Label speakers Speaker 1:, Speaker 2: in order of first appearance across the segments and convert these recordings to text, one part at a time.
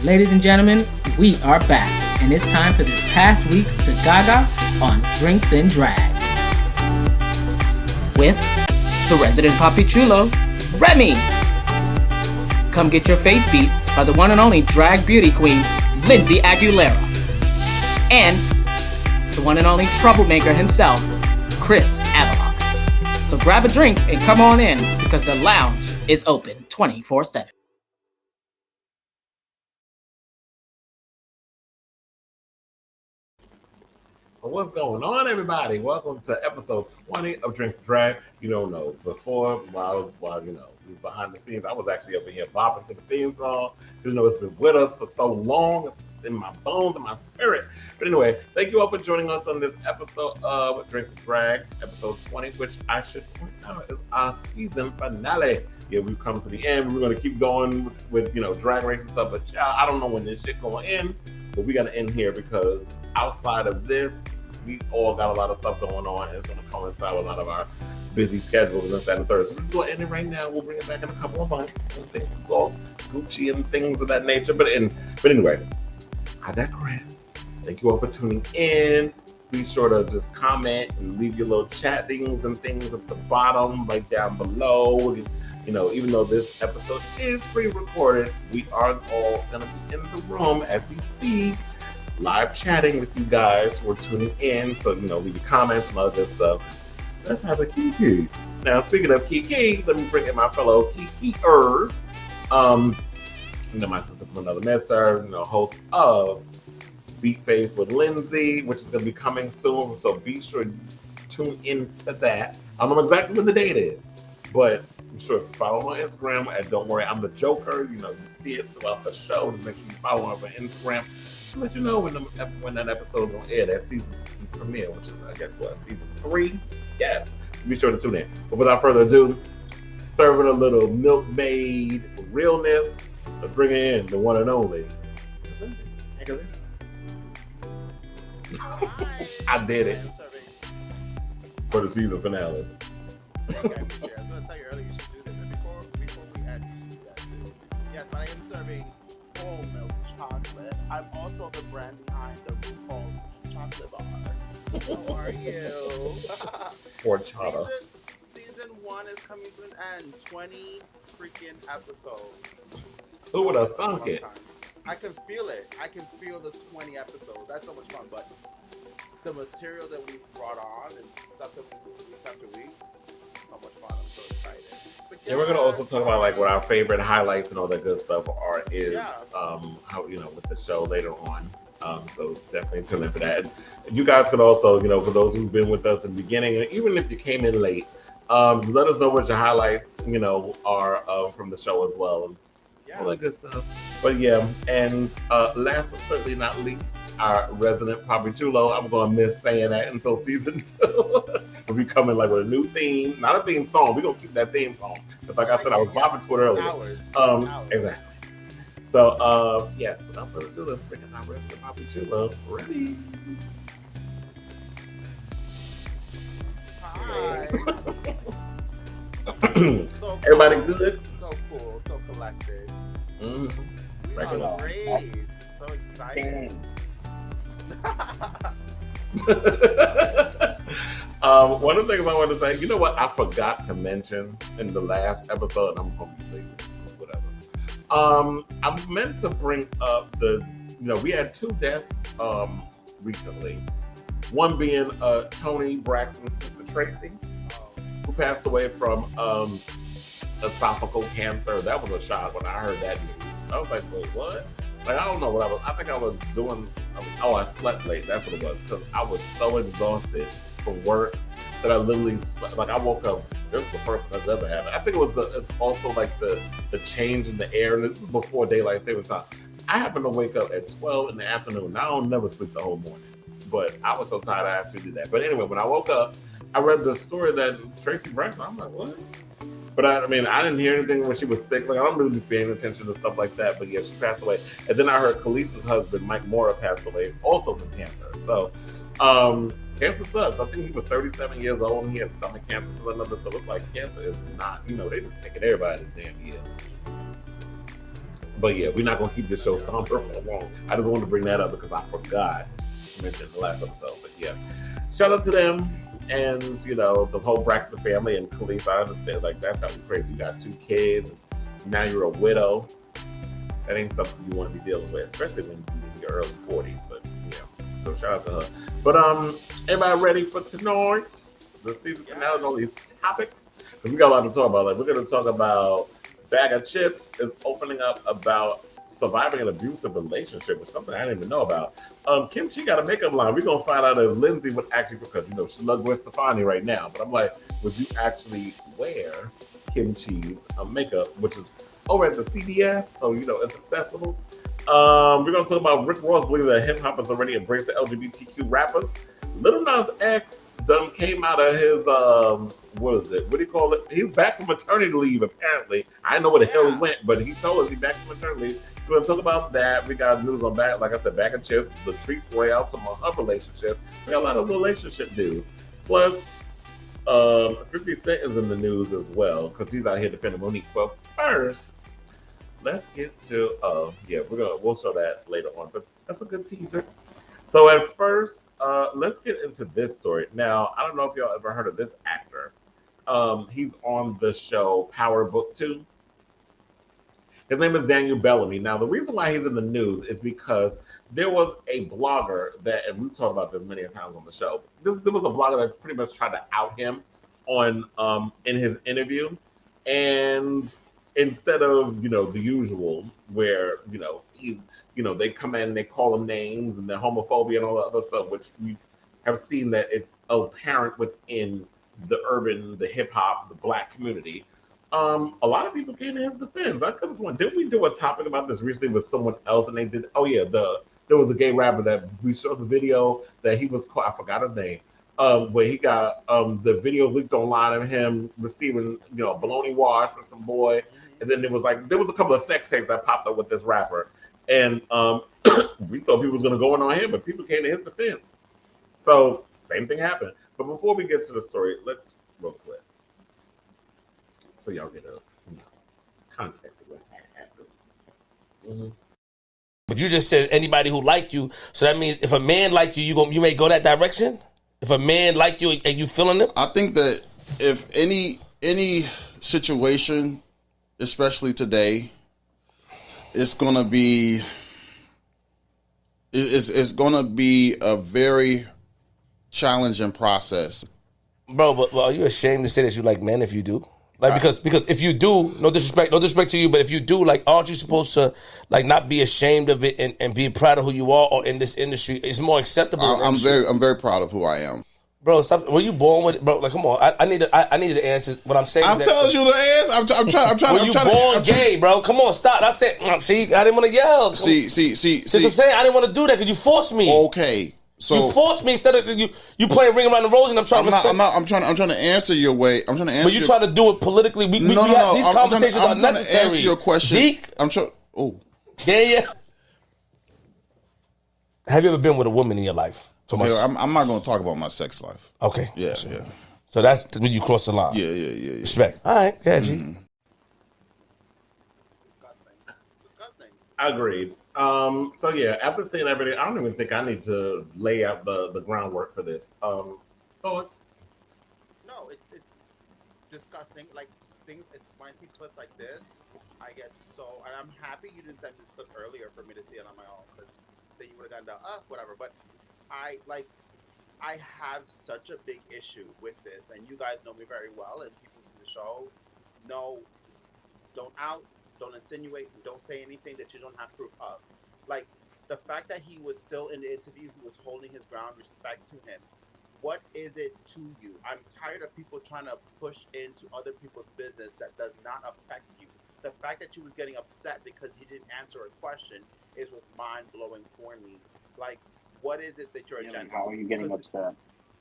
Speaker 1: Ladies and gentlemen, we are back, and it's time for this past week's The Gaga on Drinks and Drag. With the resident Papi Chulo, Remy. Come get your face beat by the one and only drag beauty queen, Lindsay Aguilera. And the one and only troublemaker himself, Kris Avalon. So grab a drink and come on in, because the lounge is open 24/7.
Speaker 2: What's going on, everybody? Welcome to episode 20 of Drinks and Drag. You don't know, before, while he was behind the scenes, I was actually up in here bopping to the theme song. You know, it's been with us for so long. It's in my bones and my spirit. But anyway, thank you all for joining us on this episode of Drinks and Drag, episode 20, which I should point out is our season finale. Yeah, we've come to the end. We're going to keep going with, drag race and stuff. But I don't know when this shit going to end. But we got to end here because outside of this, we all got a lot of stuff going on, and it's going to coincide with a lot of our busy schedules and that and third. So we're just going to end it right now. We'll bring it back in a couple of months when things is all Gucci and things of that nature. But anyway, I digress. Thank you all for tuning in. Be sure to just comment and leave your little chattings and things at the bottom, right down below. Even though this episode is pre-recorded, we are all going to be in the room as we speak, live chatting with you guys who are tuning in. So, leave your comments and all this stuff. Let's have a Kiki. Now, speaking of Kiki, let me bring in my fellow Kiki-ers. My sister from another mister, host of Beat Face with Lindsay, which is going to be coming soon. So be sure to tune in to that. I don't know exactly when the date is, but I'm sure if you follow me on Instagram, and don't worry, I'm the Joker. You see it throughout the show. Just make sure you follow me on Instagram to let you know when that episode is going to air, that season premiere, which is, I guess, season 3? Yes. Be sure to tune in. But without further ado, serving a little Milkmaid realness, let's bring in the one and only. I did it for the season finale.
Speaker 3: I was going to tell you earlier you should do this, and before we end, you should do that too. Yes, but I am serving full milk chocolate. I'm also the brand behind the RuPaul's chocolate bar. How are you?
Speaker 2: Horchata.
Speaker 3: Season 1 is coming to an end. 20 freaking episodes.
Speaker 2: Who would have thunk it?
Speaker 3: I can feel it. I can feel the 20 episodes. That's so much fun. But the material that we've brought on and stuff that we do weeks after weeks, so much fun. I'm so excited.
Speaker 2: Yeah, we're gonna also talk about what our favorite highlights and all that good stuff is. How with the show later on. So definitely tune in for that. And you guys could also, for those who've been with us in the beginning, and even if you came in late, let us know what your highlights, are from the show as well. And all that good stuff. But yeah, and last but certainly not least, our resident Papi Chulo. I'm gonna miss saying that until season 2. We'll be coming with a new theme, not a theme song. We're gonna keep that theme song. But like I said, I was bopping to it earlier.
Speaker 3: Hours.
Speaker 2: Exactly. So yes, without further ado, let's bring in our resident Papi Chulo. Ready?
Speaker 3: Hi. So
Speaker 2: Everybody
Speaker 3: cool.
Speaker 2: good?
Speaker 3: So cool, so collected.
Speaker 2: Mm-hmm.
Speaker 3: We are great. So excited.
Speaker 2: One of the things I want to say, you know what I forgot to mention in the last episode, and I'm going to leave it, whatever. I meant to bring up we had 2 deaths recently. One being Tony Braxton's sister Tracy, who passed away from esophageal cancer. That was a shock when I heard that news. I was like, wait, what? I don't know what I think I was doing. I slept late. That's what it was. Because I was so exhausted from work that I literally slept. I woke up. This was the first that's ever happened. I think it's also the change in the air. And this is before daylight saving time. I happened to wake up at 12 in the afternoon. I don't never sleep the whole morning. But I was so tired I actually did that. But anyway, when I woke up, I read the story that Tracy Braxton, I'm like, what? But I didn't hear anything when she was sick. I don't really be paying attention to stuff like that. But yeah, she passed away. And then I heard Khaleesi's husband, Mike Mora, passed away also from cancer. So cancer sucks. I think he was 37 years old and he had stomach cancer. So it's like cancer is not, they just taking everybody this damn year. But yeah, we're not gonna keep this show somber for long. I just wanted to bring that up because I forgot to mention in the last episode. But yeah, shout out to them and the whole Braxton family and Khloe. I understand, like that's gotta be crazy. You got 2 kids, and now you're a widow. That ain't something you want to be dealing with, especially when you're in your early 40s. But yeah, so shout out to her. But everybody ready for tonight? The season finale and all these topics. Because we got a lot to talk about. Like we're gonna talk about Bag of Chips is opening up about surviving an abusive relationship, which something I didn't even know about. Kimchi got a makeup line. We're gonna find out if Lindsay would actually, because she loves Gwen Stefani right now. But I'm like, would you actually wear Kimchi's makeup, which is over at the CVS, so it's accessible. We're gonna talk about Rick Ross believes that hip hop has already embraced the LGBTQ rappers. Lil Nas X done came out of his what do you call it? He's back from maternity leave apparently. I didn't know where the hell he went, but he told us he's back from maternity leave. So we're gonna talk about that. We got news on that, like I said, Bag of Chips, Latrice Royale, talking about her relationship. We got a lot of relationship news. Plus 50 Cent is in the news as well because he's out here defending Monique. But first, let's get to we'll show that later on, but that's a good teaser. So at first, let's get into this story. Now, I don't know if y'all ever heard of this actor. He's on the show Power Book 2. His name is Daniel Bellomy. Now, the reason why he's in the news is because there was a blogger that, and we've talked about this many times on the show. There was a blogger that pretty much tried to out him on in his interview, and instead of the usual where he's they come in and they call him names and the homophobia and all that other stuff, which we have seen that it's apparent within the hip hop, the black community. A lot of people came to his defense. I could have sworn, didn't we do a topic about this recently with someone else? And they did. Oh yeah, there was a gay rapper that we showed the video that he was called. I forgot his name. Where he got the video leaked online of him receiving a bologna wash from some boy, and then there was a couple of sex tapes that popped up with this rapper, and we thought people was gonna go in on him, but people came to his defense. So same thing happened. But before we get to the story, let's roll the clip so y'all get a context of what happened. Mm-hmm.
Speaker 4: But you just said anybody who like you, so that means if a man like you, you may go that direction. If a man like you and you feeling it,
Speaker 5: I think that if any situation, especially today, it's gonna be a very challenging process.
Speaker 4: Bro. But are you ashamed to say that you like men if you do? Because if you do, no disrespect to you, but if you do, aren't you supposed to not be ashamed of it and be proud of who you are? Or in this industry, it's more acceptable.
Speaker 5: I'm very proud of who I am.
Speaker 4: Bro, stop. Were you born with it, bro? Come on. I need the answer. What I'm saying.
Speaker 5: I'm telling you the answer. I'm trying.
Speaker 4: Were you born gay, bro? Come on, stop. I said. See, I didn't want to yell.
Speaker 5: See.
Speaker 4: That's what I'm saying. I didn't want to do that because you forced me.
Speaker 5: Okay. So
Speaker 4: you forced me instead of you playing Ring Around the Rosy, and I'm trying to.
Speaker 5: I'm trying to answer your way. I'm trying to answer.
Speaker 4: But you try to do it politically. These conversations are necessary. I'm trying to
Speaker 5: answer your question.
Speaker 4: Zeke,
Speaker 5: I'm trying. Oh.
Speaker 4: Yeah. Have you ever been with a woman in your life?
Speaker 5: Okay, I'm not going to talk about my sex life.
Speaker 4: Okay.
Speaker 5: Yeah.
Speaker 4: So that's when you cross the line.
Speaker 5: Yeah.
Speaker 4: Respect. All right. Yeah, G.
Speaker 5: Mm-hmm.
Speaker 3: Disgusting.
Speaker 2: Agreed. So yeah, after saying everything, I don't even think I need to lay out the groundwork for this. Thoughts?
Speaker 3: No, it's disgusting. Things. When I see clips like this, I get so, and I'm happy you didn't send this clip earlier for me to see it on my own, because then you would have gotten down, whatever. But I have such a big issue with this, and you guys know me very well, and people see the show know, don't insinuate, and don't say anything that you don't have proof of. The fact that he was still in the interview, he was holding his ground, respect to him. What is it to you? I'm tired of people trying to push into other people's business that does not affect you. The fact that you was getting upset because he didn't answer a question was mind-blowing for me. What is it that you're agenda?
Speaker 6: How are you getting upset?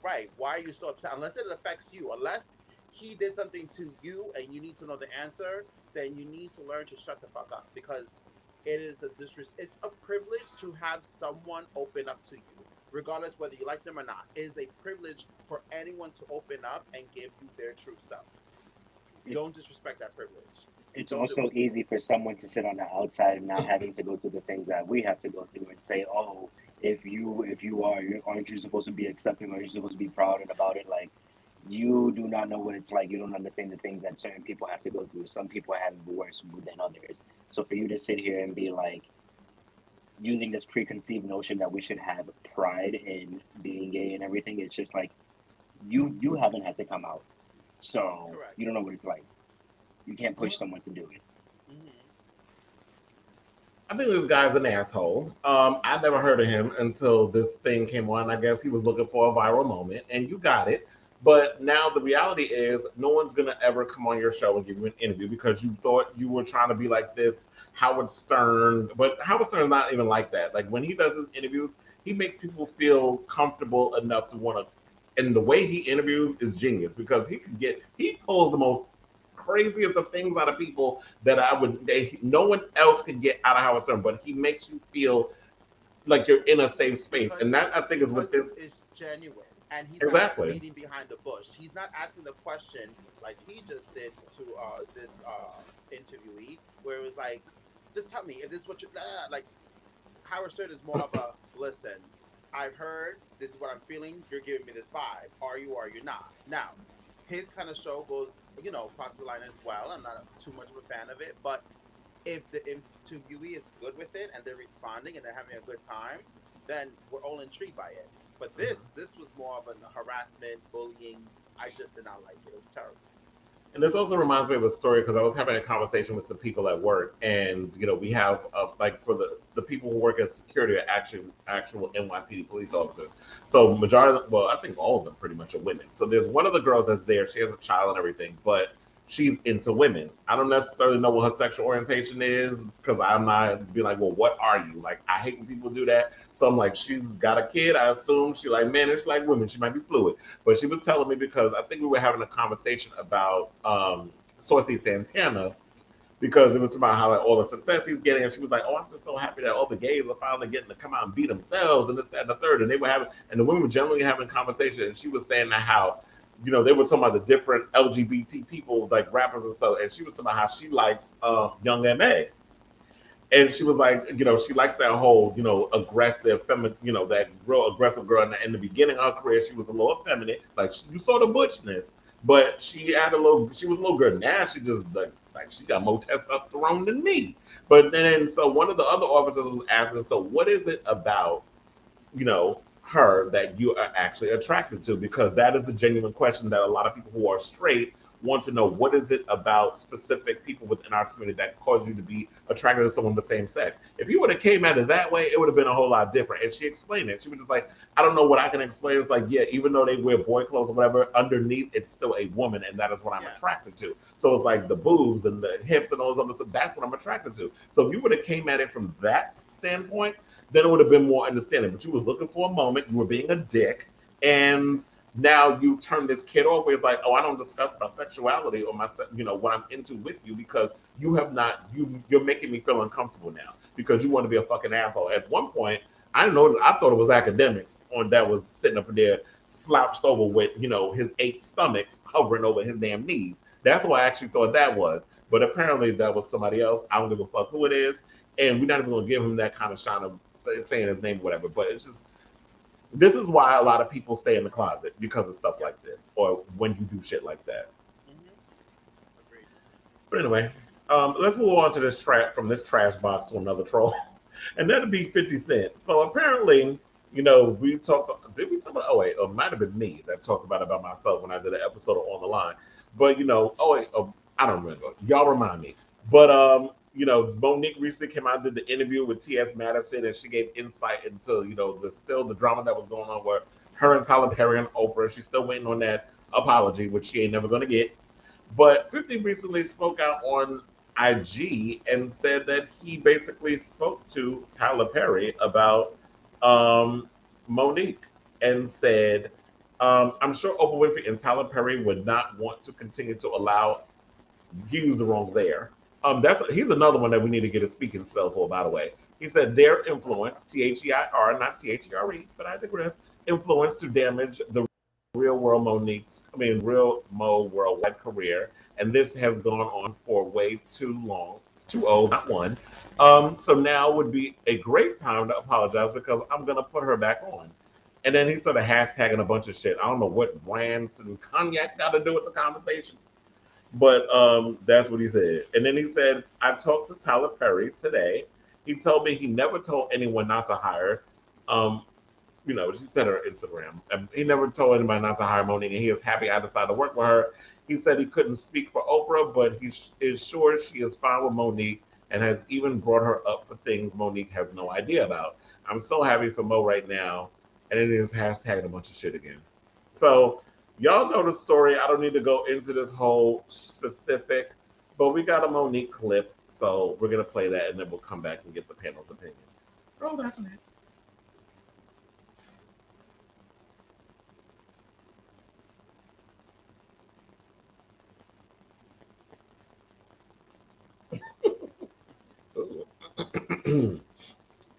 Speaker 3: Right. Why are you so upset? Unless it affects you. Unless he did something to you and you need to know the answer, then you need to learn to shut the fuck up. Because it is it's a privilege to have someone open up to you, regardless whether you like them or not. It is a privilege for anyone to open up and give you their true self. Don't disrespect that privilege.
Speaker 6: it's
Speaker 3: Don't do
Speaker 6: also
Speaker 3: it.
Speaker 6: easy for someone to sit on the outside and not having to go through the things that we have to go through and say, oh, if you are, aren't you supposed to be accepting? Are you supposed to be proud and about it? Like, you do not know what it's like. You don't understand the things that certain people have to go through. Some people have it worse than others. So for you to sit here and be like using this preconceived notion that we should have pride in being gay and everything, it's just like you haven't had to come out, so
Speaker 3: Correct.
Speaker 6: you don't know what it's like. You can't push someone to do it.
Speaker 3: Hmm.
Speaker 2: I think this guy's an asshole. I never heard of him until this thing came on. I guess he was looking for a viral moment, and you got it. But now the reality is, no one's gonna ever come on your show and give you an interview because you thought you were trying to be like this Howard Stern. But Howard Stern's not even like that. Like when he does his interviews, he makes people feel comfortable enough to want to. And the way he interviews is genius because he pulls the most craziest of things out of people that no one else could get out of Howard Stern, but he makes you feel like you're in a safe space,
Speaker 3: because
Speaker 2: and that I think is what this
Speaker 3: it's genuine and he's not
Speaker 2: exactly.
Speaker 3: beating behind the bush. He's not asking the question like he just did to this interviewee, where it was like, just tell me if this is what you like. Howard Stern is more of a listen. I've heard this is what I'm feeling. You're giving me this vibe. Are you? Or are you not? Now, his kind of show goes, crosses the line as well. I'm not too much of a fan of it, but if the interviewee is good with it and they're responding and they're having a good time, then we're all intrigued by it. But this was more of a harassment, bullying. I just did not like it. It was terrible.
Speaker 2: And this also reminds me of a story because I was having a conversation with some people at work, and we have like for the people who work as security are actual NYPD police officers. So majority, well, I think all of them pretty much are women. So there's one of the girls that's there. She has a child and everything, but she's into women. I don't necessarily know what her sexual orientation is because I'm not be like, well, what are you? Like, I hate when people do that. So I'm like, she's got a kid. I assume she like men and she like women. She might be fluid. But she was telling me because I think we were having a conversation about Saucy Santana because it was about how like all the success he's getting, and she was like, "Oh, I'm just so happy that all the gays are finally getting to come out and be themselves," and this, that, and the third. And they were having, and the women were generally having conversation, and she was saying that how, they were talking about the different LGBT people, like rappers and stuff, and she was talking about how she likes Young M.A. And she was like, she likes that whole, aggressive, feminine, that real aggressive girl. In the beginning of her career, she was a little effeminate, like you saw the butchness, but she was a little girl. Now she just like she got more testosterone than me. But then, so one of the other officers was asking, so what is it about, her that you are actually attracted to? Because that is the genuine question that a lot of people who are straight want to know. What is it about specific people within our community that cause you to be attracted to someone of the same sex? If you would have came at it that way, it would have been a whole lot different. And she explained it. She was just like, I don't know what I can explain. It's like, yeah, even though they wear boy clothes or whatever, underneath it's still a woman, and that is what I'm
Speaker 3: Yeah.
Speaker 2: attracted to. So it's like the boobs and the hips and all those other stuff. That's what I'm attracted to. So if you would have came at it from that standpoint, then it would have been more understanding. But you was looking for a moment. You were being a dick, and now you turn this kid off where it's like, oh, I don't discuss my sexuality or what I'm into with you because you have not you're making me feel uncomfortable now because you want to be a fucking asshole. At one point, I noticed I thought it was academics on that was sitting up there slouched over with his 8 stomachs hovering over his damn knees. That's what I actually thought that was. But apparently that was somebody else. I don't give a fuck who it is, and we're not even gonna give him that kind of shine of saying his name or whatever. But it's just this is why a lot of people stay in the closet because of stuff
Speaker 3: Yep.
Speaker 2: like this or when you do shit like that.
Speaker 3: Hmm. Agreed.
Speaker 2: But anyway, let's move on to this track from this trash box to another troll, and that'd be 50 Cent. So apparently, we talked. Did we talk about? Oh wait, it might have been me that talked about myself when I did an episode of On the Line. But oh wait, I don't remember. Y'all remind me. But Monique recently came out and did the interview with T.S. Madison, and she gave insight into the drama that was going on where her and Tyler Perry and Oprah. She's still waiting on that apology, which she ain't never gonna get. But 50 recently spoke out on IG and said that he basically spoke to Tyler Perry about um, Monique and said, I'm sure Oprah Winfrey and Tyler Perry would not want to continue to allow, he used the wrong there. He's another one that we need to get a speaking spell for, by the way. He said their influence, THEIR, not THERE, but I digress, influence to damage the real Mo worldwide career and this has gone on for way too long. It's 2 0, not one. So now would be a great time to apologize because I'm gonna put her back on. And then he started hashtagging a bunch of shit. I don't know what brands and cognac got to do with the conversation, but that's what he said. And then he said, I talked to Tyler Perry today. He told me he never told anyone not to hire. Um, she said her Instagram. He never told anybody not to hire Monique, and he is happy I decided to work with her. He said he couldn't speak for Oprah, but he is sure she is fine with Monique and has even brought her up for things Monique has no idea about. I'm so happy for Mo right now. And it is hashtagging a bunch of shit again. So y'all know the story. I don't need to go into this whole specific, but we got a Monique clip. So we're going to play that, and then we'll come back and get the panel's opinion. Roll that for me.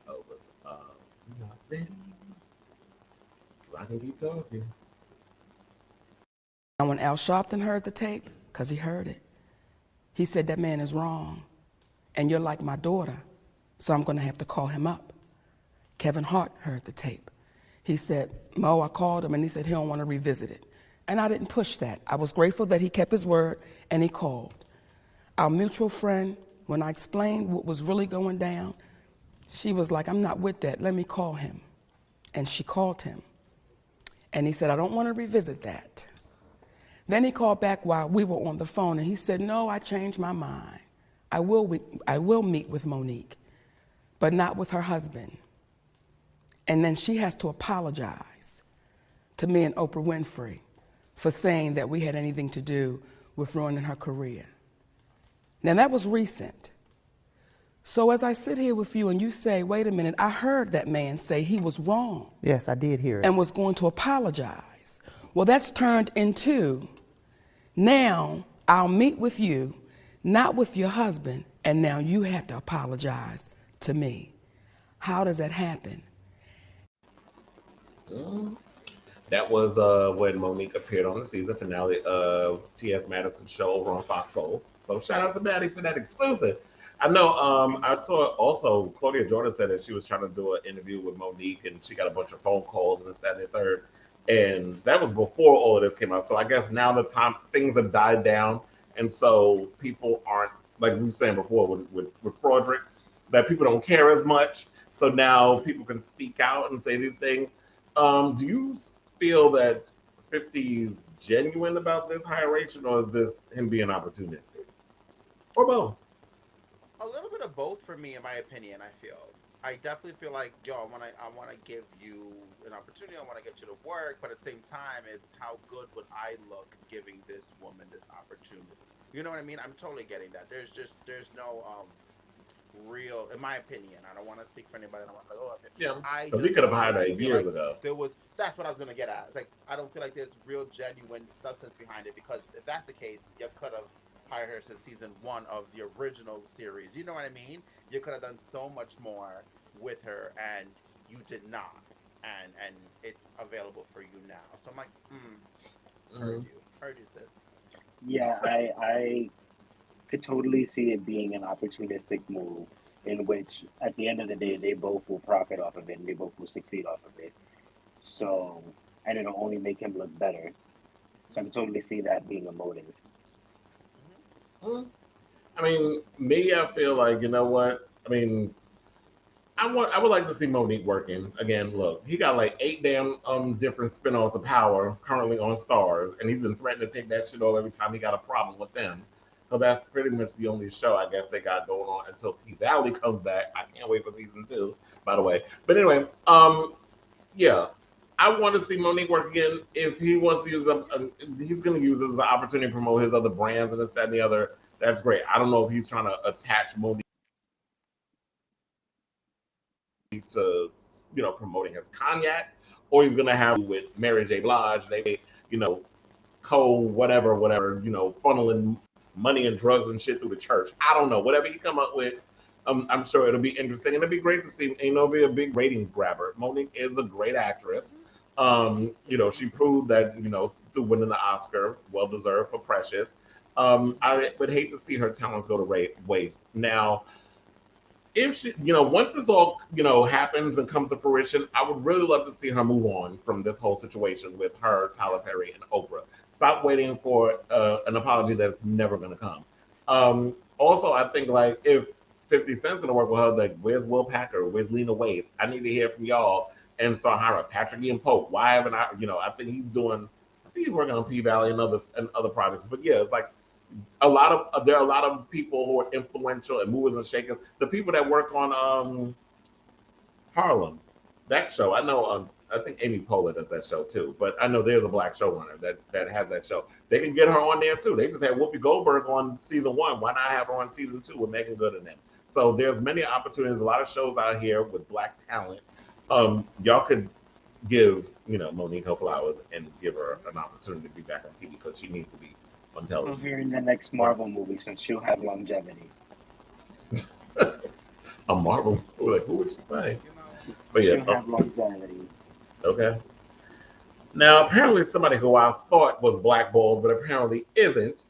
Speaker 2: Oh, but not ready. I can keep talking.
Speaker 7: And when Al Sharpton heard the tape, because he heard it, he said, that man is wrong. And you're like my daughter, so I'm going to have to call him up. Kevin Hart heard the tape. He said, Mo, I called him, and he said he don't want to revisit it. And I didn't push that. I was grateful that he kept his word, and he called. Our mutual friend, when I explained what was really going down, she was like, I'm not with that. Let me call him. And she called him. And he said, I don't want to revisit that. Then he called back while we were on the phone, and he said, no, I changed my mind. I will meet with Monique, but not with her husband. And then she has to apologize to me and Oprah Winfrey for saying that we had anything to do with ruining her career. Now, that was recent. So as I sit here with you and you say, wait a minute, I heard that man say he was wrong.
Speaker 8: Yes, I did hear it.
Speaker 7: And was going to apologize. Well, that's turned into, now I'll meet with you, not with your husband, and now you have to apologize to me. How does that happen?
Speaker 2: That was when Monique appeared on the season finale of T.S. Madison's show over on Fox Soul. So shout out to Maddie for that exclusive. I know I saw also Claudia Jordan said that she was trying to do an interview with Monique and she got a bunch of phone calls and this, that, and the third. And that was before all of this came out. So I guess now the time things have died down. And so people aren't, like we were saying before with Frederick, that people don't care as much. So now people can speak out and say these things. Do you feel that 50's genuine about this hiration, or is this him being opportunistic? Or both?
Speaker 3: A little bit of both for me, in my opinion. I definitely feel like, yo, I want to give you an opportunity. I want to get you to work, but at the same time, it's how good would I look giving this woman this opportunity? You know what I mean? I'm totally getting that. There's no real, in my opinion. I don't want to speak for anybody. I don't want to go off it.
Speaker 2: Yeah,
Speaker 3: I
Speaker 2: because we could have hired her years ago.
Speaker 3: That's what I was gonna get at. It's like, I don't feel like there's real genuine substance behind it, because if that's the case, you could have hired her since season 1 of the original series. You know what I mean? You could have done so much more with her, and you did not. And it's available for you now. So I'm like, heard you, sis.
Speaker 6: Yeah, I could totally see it being an opportunistic move in which, at the end of the day, they both will profit off of it and they both will succeed off of it. So, and it'll only make him look better. So I can totally see that being a motive.
Speaker 2: I mean, me, I feel like, you know what? I mean, I would like to see Monique working again. Look, he got like 8 damn different spinoffs of Power currently on Stars, and he's been threatening to take that shit off every time he got a problem with them. So that's pretty much the only show I guess they got going on until P Valley comes back. I can't wait for season 2, by the way. But anyway, yeah, I want to see Monique work again. If he wants to use he's going to use this as an opportunity to promote his other brands and this, that, and the other. That's great. I don't know if he's trying to attach Monique to, promoting his cognac, or he's going to have with Mary J. Blige. They, whatever, funneling money and drugs and shit through the church. I don't know. Whatever he come up with, I'm sure it'll be interesting. And it'll be great to see. It'll be a big ratings grabber. Monique is a great actress. She proved that, through winning the Oscar, well deserved for Precious. I would hate to see her talents go to waste. Now, if she, once this all, happens and comes to fruition, I would really love to see her move on from this whole situation with her, Tyler Perry, and Oprah. Stop waiting for an apology that's never going to come. Also, I think like if 50 Cent's going to work with her, like where's Will Packer? Where's Lena Waithe? I need to hear from y'all and start hiring Patrick Ian Pope. Why haven't I? I think he's doing. I think he's working on P Valley and other projects. But yeah, it's like there are a lot of people who are influential and movers and shakers. The people that work on Harlem, that show. I know. I think Amy Poehler does that show too. But I know there's a black showrunner that has that show. They can get her on there too. They just had Whoopi Goldberg on season 1. Why not have her on season 2 with Megan Good and them? So there's many opportunities. A lot of shows out here with black talent. Y'all could give Monique her flowers and give her an opportunity to be back on TV because she needs to be on
Speaker 6: Put
Speaker 2: television.
Speaker 6: her in the next Marvel movie, so she'll have longevity.
Speaker 2: A Marvel, like who would she play?
Speaker 3: You know,
Speaker 2: But yeah,
Speaker 6: She'll have longevity.
Speaker 2: okay. Now apparently somebody who I thought was blackballed, but apparently isn't.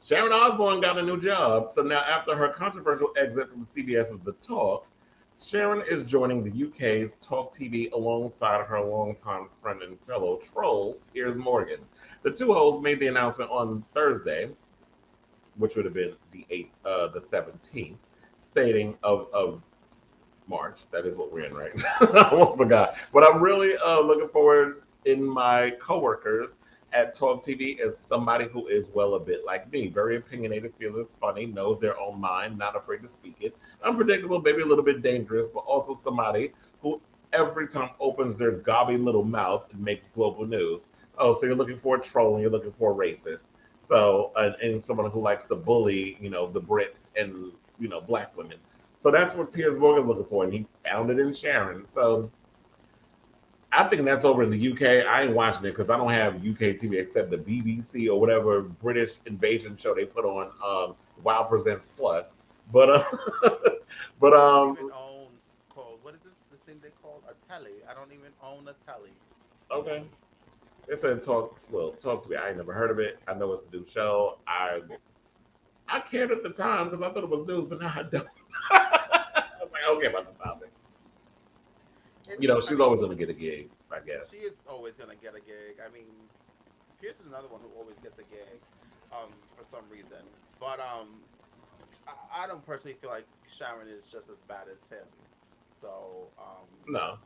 Speaker 2: Sharon Osbourne got a new job, so now after her controversial exit from CBS's The Talk, Sharon is joining the UK's Talk TV alongside her longtime friend and fellow troll, Piers Morgan. The two hosts made the announcement on Thursday, which would have been the 17th, stating of March. That is what we're in, right? I almost forgot. But I'm really looking forward in my coworkers at Talk TV as somebody who is well a bit like me, very opinionated, fearless, funny, knows their own mind, not afraid to speak it, unpredictable, maybe a little bit dangerous, but also somebody who every time opens their gobby little mouth and makes global news. Oh, so you're looking for a troll and you're looking for a racist. So and someone who likes to bully, the Brits and black women. So that's what Piers Morgan's looking for, and he found it in Sharon. So I think that's over in the UK. I ain't watching it because I don't have UK TV except the BBC or whatever British invasion show they put on Wow Presents Plus. But but
Speaker 3: I don't even own called what is this thing they call a telly? I don't even own a telly.
Speaker 2: okay. They said talk to me. I ain't never heard of it. I know it's a new show. I cared at the time because I thought it was news, but now I don't. I was like, okay about the topic. She's always gonna get a gig, I guess.
Speaker 3: She is always gonna get a gig. I mean, Pierce is another one who always gets a gig, for some reason. But I don't personally feel like Sharon is just as bad as him. So
Speaker 2: No.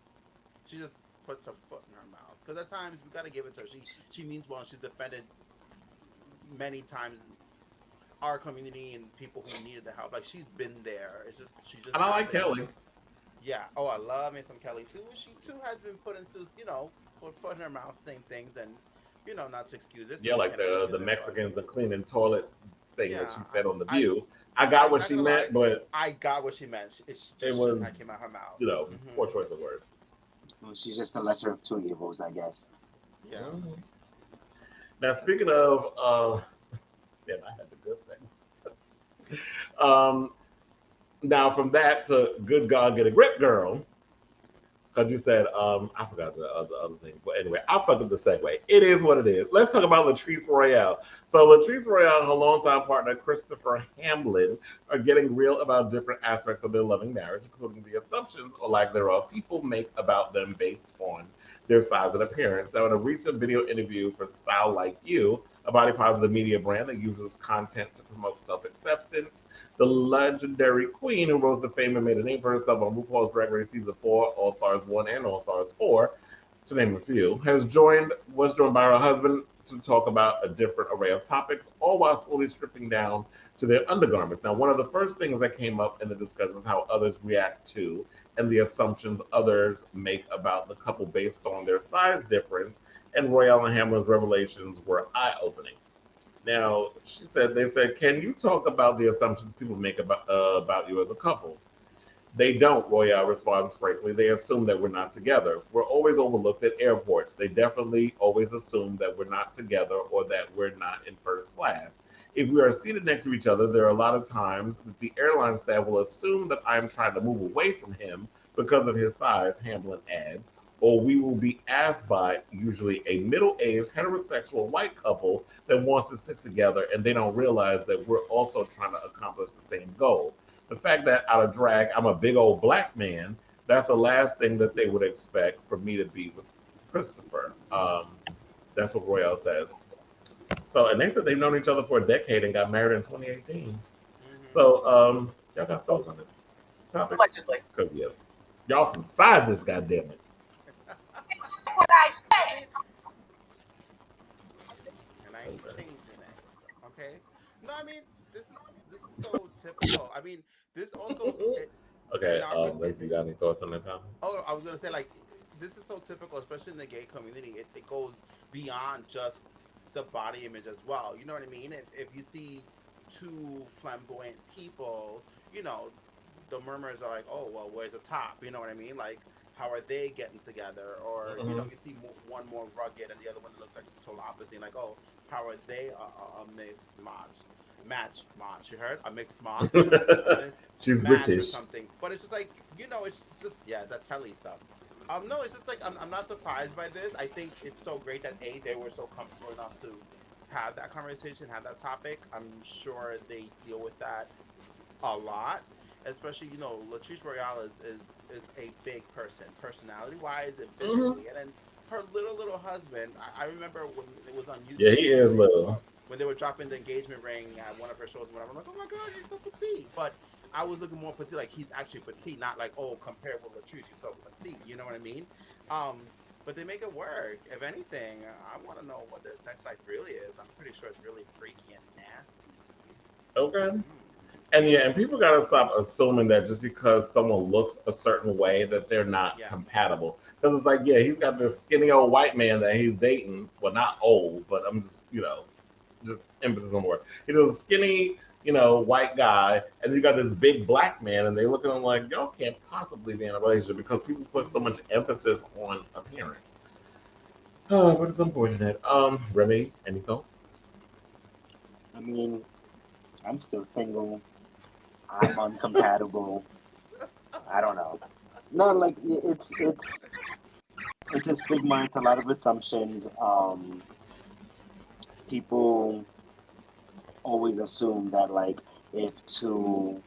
Speaker 3: she just puts her foot in her mouth. Because at times we gotta give it to her. She means well. She's defended many times our community and people who needed the help. Like she's been there. It's just she just.
Speaker 2: And I like Kelly.
Speaker 3: Yeah. Oh, I love me some Kelly too. She too has been put into put foot in her mouth, saying things, and not to excuse it.
Speaker 2: Yeah, like the Mexicans are cleaning toilets thing that she said on The
Speaker 3: I-
Speaker 2: View. I got what she meant, but
Speaker 3: I got what she meant. It's just
Speaker 2: it was
Speaker 3: that came out her mouth.
Speaker 2: poor choice of words.
Speaker 6: Well, she's just the lesser of two evils, I guess.
Speaker 3: Yeah.
Speaker 2: Now speaking of, yeah, I had the good thing. Now from that to Good God Get a Grip Girl, because you said I forgot the other thing, but anyway, I'll fuck up the segue. It is what it is. Let's talk about Latrice Royale. So Latrice Royale and her longtime partner Christopher Hamlin are getting real about different aspects of their loving marriage, including the assumptions or lack thereof people make about them based on their size and appearance. Now, in a recent video interview for Style Like You, a body positive media brand that uses content to promote self-acceptance, the legendary queen who rose to fame and made a name for herself on RuPaul's Drag Race Season 4, All Stars 1 and All Stars 4, to name a few, was joined by her husband to talk about a different array of topics, all while slowly stripping down to their undergarments. Now, one of the first things that came up in the discussion was how others react to and the assumptions others make about the couple based on their size difference, and Royale and Hamlin's revelations were eye-opening. Now, they said, can you talk about the assumptions people make about you as a couple? They don't, Royale responds frankly. They assume that we're not together. We're always overlooked at airports. They definitely always assume that we're not together or that we're not in first class. If we are seated next to each other, there are a lot of times that the airline staff will assume that I'm trying to move away from him because of his size, Hamlin adds, or we will be asked by usually a middle-aged heterosexual white couple that wants to sit together and they don't realize that we're also trying to accomplish the same goal. The fact that out of drag, I'm a big old black man, that's the last thing that they would expect for me to be with Christopher. That's what Royale says. So, and they said they've known each other for a decade and got married in 2018.
Speaker 3: Mm-hmm.
Speaker 2: So, y'all got thoughts on this topic?
Speaker 1: Allegedly.
Speaker 2: Because, yeah, y'all some sizes, goddammit.
Speaker 3: I mean, and I ain't changing it. Okay. No, I mean this is so typical. I mean, this also in
Speaker 2: Okay,
Speaker 3: our
Speaker 2: Lindsay, you got any thoughts on that topic?
Speaker 3: oh, I was gonna say like this is so typical, especially in the gay community. It goes beyond just the body image as well. You know what I mean? If you see two flamboyant people, you know, the murmurs are like, oh well, where's the top? You know what I mean? Like how are they getting together? Or you know,
Speaker 2: Hmm.
Speaker 3: you see one more rugged and the other one that looks like the total opposite. Like oh, how are they a mismatch? Match. You heard a mixed match, a
Speaker 2: She's
Speaker 3: mismatch or
Speaker 2: British.
Speaker 3: something. But it's just like you know, it's just yeah, it's that telly stuff. No, it's just like I'm not surprised by this. I think it's so great that they were so comfortable enough to have that conversation, have that topic. I'm sure they deal with that a lot, especially you know Latrice Royale is a big person, personality wise and
Speaker 2: Hmm.
Speaker 3: physically, and then her little husband. I remember when it was on
Speaker 2: Yeah, he
Speaker 3: YouTube
Speaker 2: is little.
Speaker 3: when they were dropping the engagement ring at one of her shows and whatever. I'm like, oh my god, he's so petite. But I was looking more petite, like he's actually petite, not like oh compared with Latrice, he's so petite. You know what I mean? Um, but they make it work. If anything, I want to know what their sex life really is. I'm pretty sure it's really freaky and nasty.
Speaker 2: Okay. And yeah, and
Speaker 3: Yeah.
Speaker 2: people gotta stop assuming that just because someone looks a certain way that they're not
Speaker 3: Yeah.
Speaker 2: compatible. Because it's like, yeah, he's got
Speaker 3: Mm-hmm.
Speaker 2: this skinny old white man that he's dating. Well, not old, but I'm just, just emphasis on the word. He's a skinny, white guy, and then you got this big black man, and they look at him like, y'all can't possibly be in a relationship because people put so much
Speaker 3: Mm-hmm.
Speaker 2: emphasis on appearance. Oh, but it's unfortunate. Remy, any thoughts?
Speaker 6: I mean, I'm still single. I'm uncompatible. I don't know. No, like it's a stigma. It's a lot of assumptions. People always assume that like if two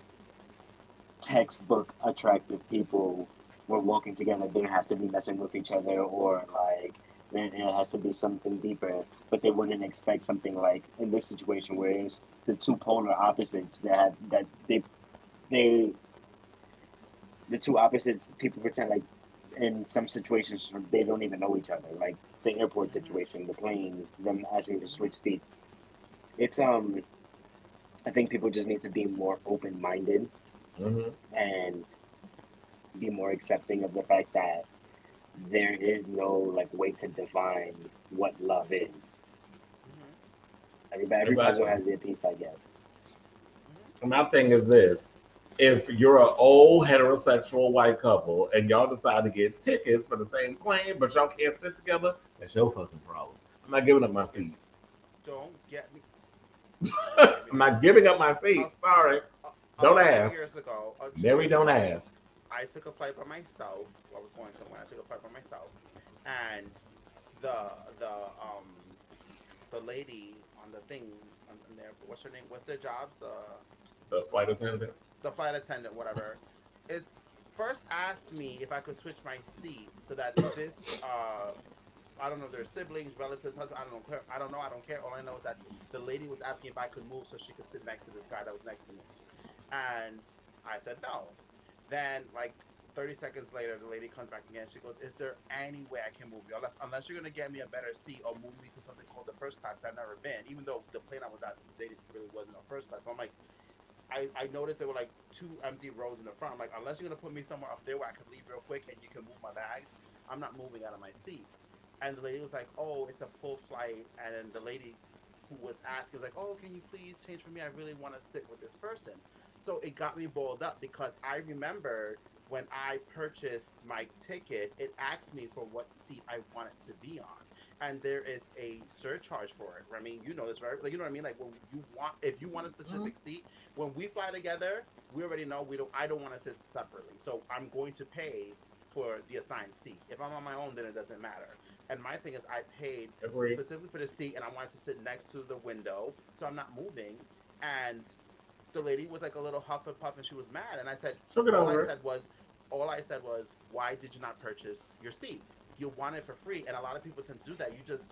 Speaker 6: textbook attractive people were walking together, they have to be messing with each other, or like then it has to be something deeper. But they wouldn't expect something like in this situation where it's the two polar opposites that they the two opposites people pretend like in some situations they don't even know each other, like the airport
Speaker 3: Mm-hmm.
Speaker 6: situation, the plane, them asking to
Speaker 3: Mm-hmm.
Speaker 6: switch seats. It's I think people just need to be more open minded
Speaker 2: Hmm.
Speaker 6: and be more accepting of the fact that there is no like way to define what love is.
Speaker 3: Mm-hmm.
Speaker 6: Every puzzle
Speaker 2: Exactly.
Speaker 6: has their piece, I guess.
Speaker 3: Mm-hmm.
Speaker 2: My thing is this: if you're an old heterosexual white couple and y'all decide to get tickets for the same plane, but y'all can't sit together, that's your fucking problem. I'm not giving up my
Speaker 3: Okay.
Speaker 2: seat.
Speaker 3: Don't get me
Speaker 2: I'm not
Speaker 3: started.
Speaker 2: giving up my
Speaker 3: A,
Speaker 2: seat. Sorry. Don't
Speaker 3: about two
Speaker 2: ask.
Speaker 3: years ago, two
Speaker 2: Mary,
Speaker 3: years
Speaker 2: don't
Speaker 3: ago,
Speaker 2: ask.
Speaker 3: I took a flight by myself. I was going somewhere. I took a flight by myself, and the the um the lady on the thing on there, what's her name? What's their jobs?
Speaker 2: The flight attendant.
Speaker 3: The flight attendant, whatever, is first asked me if I could switch my seat so that this I don't know if they're siblings, relatives, husband. I don't know. I don't know. I don't care. All I know is that the lady was asking if I could move so she could sit next to this guy that was next to me, and I said no. Then like 30 seconds later, the lady comes back again. She goes, "Is there any way I can move you? Unless you're gonna get me a better seat or move me to something called the first class. I've never been. Even though the plane I was at, they really wasn't a first class. But I'm like, I noticed there were like two empty rows in the front. I'm like, unless you're gonna put me somewhere up there where I can leave real quick and you can move my bags, I'm not moving out of my seat." And the lady was like, "Oh, it's a full flight." And then the lady who was asking was like, "Oh, can you please change for me? I really want to sit with this person." So it got me boiled up because I remember when I purchased my ticket, it asked me for what seat I wanted to be on. And there is a surcharge for it. I mean, you know this, right? Like, you know what I mean? Like, when you want, if you want a
Speaker 2: Mhm.
Speaker 3: specific seat, when we fly together, we already know we don't. I don't want to sit separately, so I'm going to pay for the assigned seat. If I'm on my own, then it doesn't matter. And my thing is, I paid
Speaker 2: Agreed.
Speaker 3: specifically for the seat, and I wanted to sit next to the window, so I'm not moving. And the lady was like a little huff and puff, and she was mad. And I said,
Speaker 2: She'll get
Speaker 3: all I
Speaker 2: over it.
Speaker 3: said was, all I said was, why did you not purchase your seat? You want it for free, and a lot of people tend to do that. You just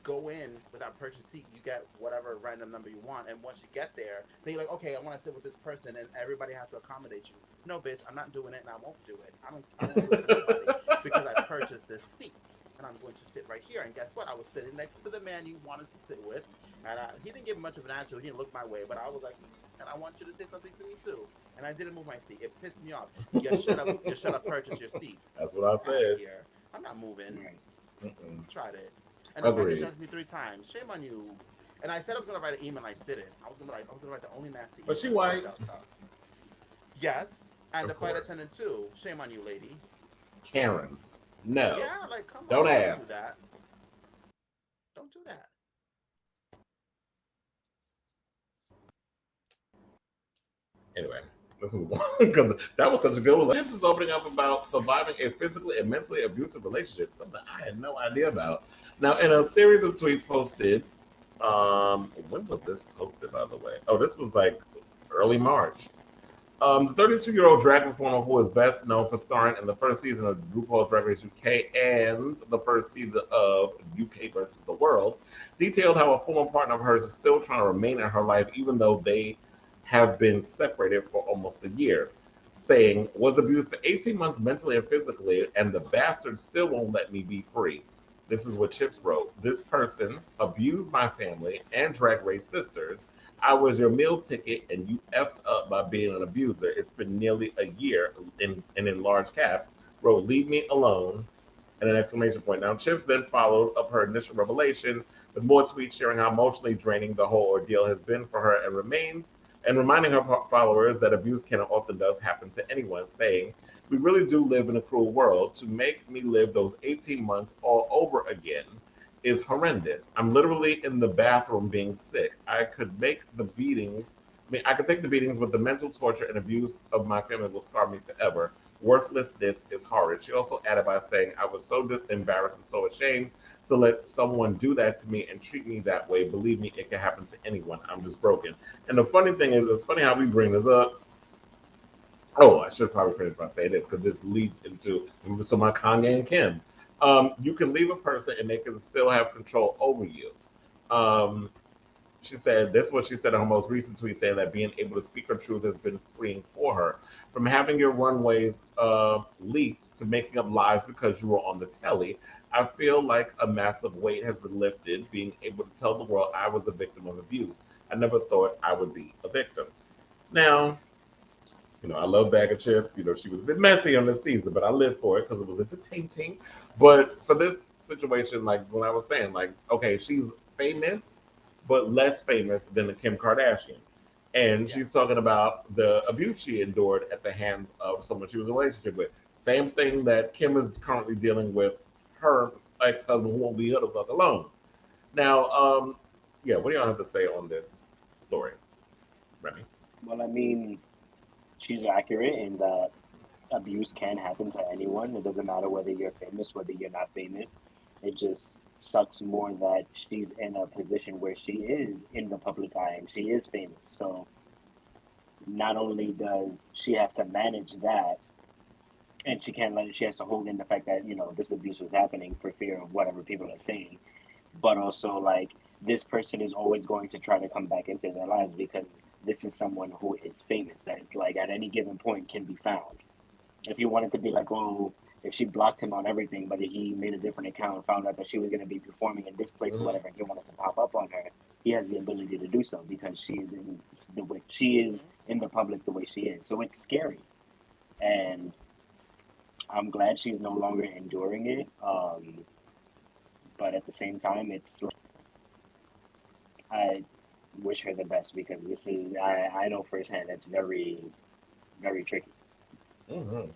Speaker 3: go in without purchase seat, you get whatever random number you want, and once you get there, then you're like, okay, I want to sit with this person, and everybody has to accommodate you. No, bitch, I'm not doing it, and I won't do it. I won't do it for nobody because I purchased this seat, and I'm going to sit right here. And guess what? I was sitting next to the man you wanted to sit with, and he didn't give much of an answer. He didn't look my way, but I was like, and I want you to say something to me too. And I didn't move my seat. It pissed me off. You should have purchased your seat.
Speaker 2: That's what I
Speaker 3: Out of
Speaker 2: said.
Speaker 3: here. I'm not moving.
Speaker 2: Mm-mm.
Speaker 3: Tried it. And the fact
Speaker 2: Agreed.
Speaker 3: it judged me 3 times. Shame on you. And I said I was gonna write an email. I didn't. I was gonna write the only nasty email.
Speaker 2: But she white.
Speaker 3: Delta. Yes. And
Speaker 2: Of
Speaker 3: the flight
Speaker 2: course.
Speaker 3: attendant too. Shame on you, lady.
Speaker 2: Karens. No.
Speaker 3: Yeah, like come
Speaker 2: Don't
Speaker 3: on.
Speaker 2: ask.
Speaker 3: Don't do that. Don't do that.
Speaker 2: Anyway, let's move on because that was such a good one. Chips is opening up about surviving a physically and mentally abusive relationship, something I had no idea about. Now, in a series of tweets posted, when was this posted, by the way? Oh, this was like early March. The 32-year-old drag performer who is best known for starring in the first season of RuPaul's Drag Race UK and the first season of UK versus the World detailed how a former partner of hers is still trying to remain in her life even though they have been separated for almost a year, saying, was abused for 18 months mentally and physically, and the bastard still won't let me be free. This is what Chips wrote. This person abused my family and Drag Race sisters. I was your meal ticket and you effed up by being an abuser. It's been nearly a year, and in large caps, wrote, leave me alone, and an exclamation point. Now, Chips then followed up her initial revelation with more tweets sharing how emotionally draining the whole ordeal has been for her and reminding her followers that abuse can and often does happen to anyone, saying, we really do live in a cruel world. To make me live those 18 months all over again is horrendous. I'm literally in the bathroom being sick. I could take the beatings, but the mental torture and abuse of my family will scar me forever. Worthlessness is horrid. She also added by saying, I was so embarrassed and so ashamed to let someone do that to me and treat me that way. Believe me, it can happen to anyone. I'm just broken. And the funny thing is, it's funny how we bring this up. Oh, I should probably finish by saying this because this leads into so my Kanye and Kim. You can leave a person and they can still have control over you. Um, she said, this is what she said in her most recent tweet, saying that being able to speak her truth has been freeing for her. From having your runways leaked to making up lies because you were on the telly, I feel like a massive weight has been lifted, being able to tell the world I was a victim of abuse. I never thought I would be a victim. Now, I love Bag of Chips. She was a bit messy on this season, but I lived for it because it was entertaining. But for this situation, like when I was saying, like, okay, she's famous, but less famous than the Kim Kardashian. And she's talking about the abuse she endured at the hands of someone she was in a relationship with. Same thing that Kim is currently dealing with her ex-husband who won't leave her the fuck alone. Now, yeah, what do y'all have to say on this story, Remy?
Speaker 6: Well, I mean, she's accurate in that abuse can happen to anyone. It doesn't matter whether you're famous, whether you're not famous. It just sucks more that she's in a position where she is in the public eye and she is famous. So not only does she have to manage that, and she can't let she has to hold in the fact that this abuse was happening for fear of whatever people are saying, but also like this person is always going to try to come back into their lives because this is someone who is famous that like at any given point can be found. If you wanted to be like, oh, if she blocked him on everything, but he made a different account and found out that she was going to be performing in this place or
Speaker 2: Mhm.
Speaker 6: whatever, and he wanted to pop up on her, he has the ability to do so because she's in the way she is in the public the way she is. So it's scary, and I'm glad she's no longer enduring it. But at the same time, it's like, I wish her the best because this is I know firsthand it's very very tricky.
Speaker 2: Mm-hmm.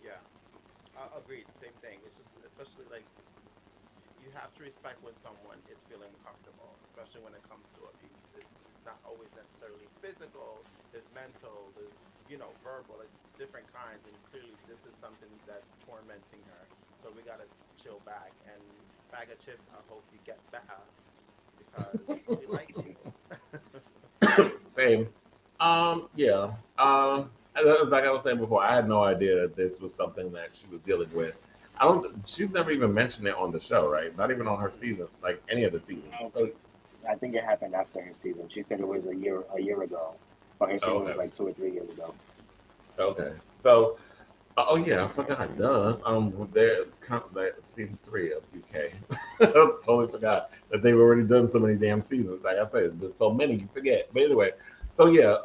Speaker 3: Yeah. Agreed. Same thing. It's just, especially like, you have to respect when someone is feeling comfortable, especially when it comes to abuse. It's it's not always necessarily physical. There's mental. There's verbal. It's different kinds, and clearly this is something that's tormenting her. So we gotta chill back and bag of chips. I hope you get better because we like you.
Speaker 2: Same. Yeah. Like I was saying before, I had no idea that this was something that she was dealing with. I don't. She's never even mentioned it on the show, right? Not even on her season, like any of the seasons.
Speaker 6: I don't think. I think it happened after her season. She said it was a year ago, but her season was
Speaker 2: Okay.
Speaker 6: like 2 or 3 years ago.
Speaker 2: Okay. So, oh yeah, I forgot. Duh. They're like season 3 of UK. Totally forgot that they've already done so many damn seasons. Like I said, there's so many you forget. But anyway, so yeah.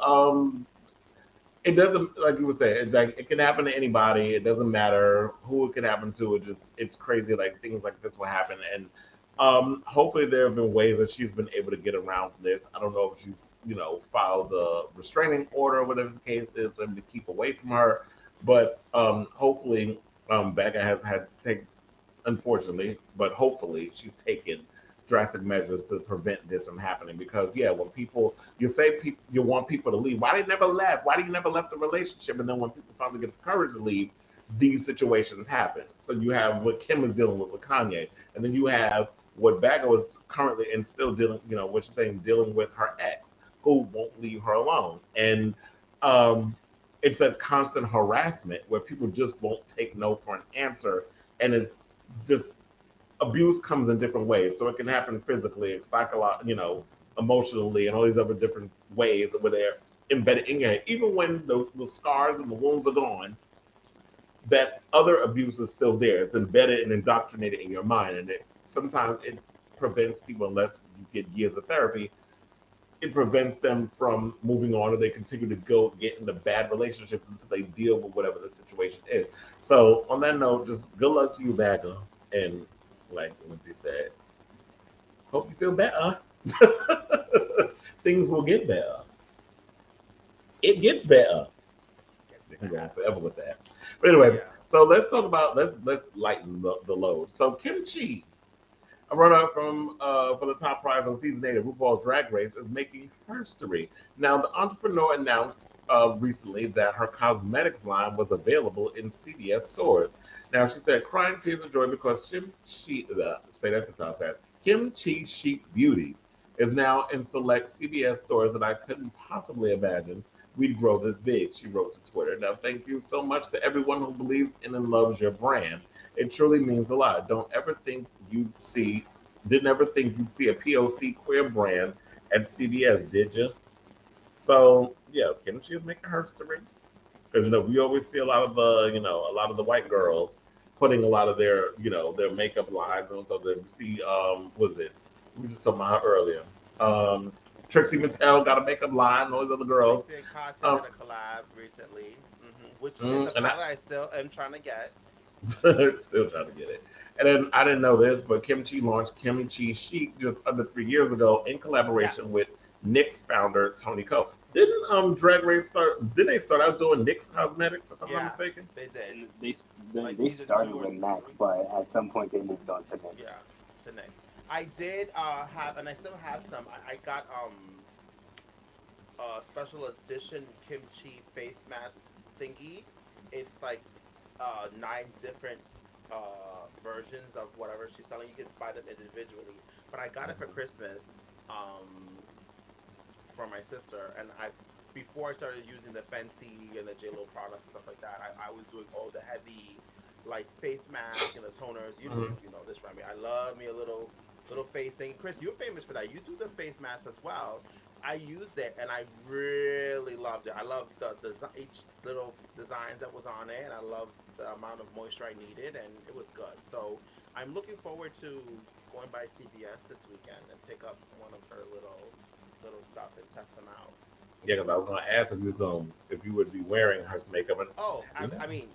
Speaker 2: It doesn't, like you were saying, it's like it can happen to anybody. It doesn't matter who it can happen to. It's crazy. Like things like this will happen, and hopefully there have been ways that she's been able to get around this. I don't know if she's filed a restraining order, or whatever the case is, for them to keep away from her. But hopefully, Becca has had to take, unfortunately, but hopefully she's taken drastic measures to prevent this from happening. Because yeah, when people you say you want people to leave, why they never left? Why do you never left the relationship? And then when people finally get the courage to leave, these situations happen. So you have what Kim is dealing with Kanye, and then you have what Baggo is currently and still dealing, what she's saying, dealing with her ex, who won't leave her alone. And um, it's a constant harassment where people just won't take no for an answer, and it's just abuse comes in different ways. So it can happen physically, psychologically, emotionally, and all these other different ways where they're embedded in your head. Even when the scars and the wounds are gone, that other abuse is still there. It's embedded and indoctrinated in your mind, and sometimes it prevents people, unless you get years of therapy, it prevents them from moving on, or they continue to go get into bad relationships until they deal with whatever the situation is. So on that note, just good luck to you, Bagger, and like Lindsay said, hope you feel better. Things will get better. It gets better.
Speaker 3: Gets
Speaker 2: I'm going
Speaker 3: better.
Speaker 2: forever with that. But anyway,
Speaker 3: Yeah.
Speaker 2: so let's talk about let's lighten the load. So Kimchi, a runner-up from for the top prize on season 8 of RuPaul's Drag Race, is making herstory. Now, the entrepreneur announced recently that her cosmetics line was available in CVS stores. Now, she said, "Crying tears of joy because say that 2 times fast. Kimchi Chic Beauty is now in select CVS stores that I couldn't possibly imagine we'd grow this big," she wrote to Twitter. Now, thank you so much to everyone who believes in and loves your brand. It truly means a lot. Didn't ever think you'd see a POC queer brand at CVS, did you? So yeah, Kimchi is making her story. Because we always see a lot of the white girls putting a lot of their makeup lines, and so that we see was it we were just talking about her earlier. Um, Trixie Mattel got a makeup line, all these other girls.
Speaker 3: Trixie and Katya
Speaker 2: Um,
Speaker 3: did a collab recently, which is a
Speaker 2: and
Speaker 3: palette I still am trying to get.
Speaker 2: still trying to get it. And then I didn't know this, but Kimchi launched Kimchi Chic just under 3 years ago in
Speaker 3: Yeah.
Speaker 2: collaboration with NYX founder Tony Ko. Didn't Drag Race start? Didn't they start out doing NYX cosmetics? If I'm not
Speaker 3: Yeah,
Speaker 2: mistaken.
Speaker 3: they did.
Speaker 6: They
Speaker 3: Like
Speaker 6: they
Speaker 3: season two
Speaker 6: started
Speaker 3: or
Speaker 6: with Mac,
Speaker 3: three.
Speaker 6: but at some point they moved on to Mix.
Speaker 3: Yeah, to next. I did have, and I still have some. I got a special edition kimchi face mask thingy. It's like 9 different versions of whatever she's selling. You can buy them individually, but I got it for Christmas for my sister, and I before I started using the Fenty and the JLo products and stuff like that, I was doing all the heavy like face mask and the toners. You
Speaker 2: Mm-hmm.
Speaker 3: you, you know this, Remy. I love me a little face thing. Chris, you're famous for that. You do the face mask as well. I used it and I really loved it. I loved each little designs that was on it, and I loved the amount of moisture I needed, and it was good. So I'm looking forward to going by CVS this weekend and pick up one of her little stuff and test them out.
Speaker 2: Yeah, because I was going to ask if you would be wearing her makeup. And
Speaker 3: Oh,
Speaker 2: you know.
Speaker 3: I mean,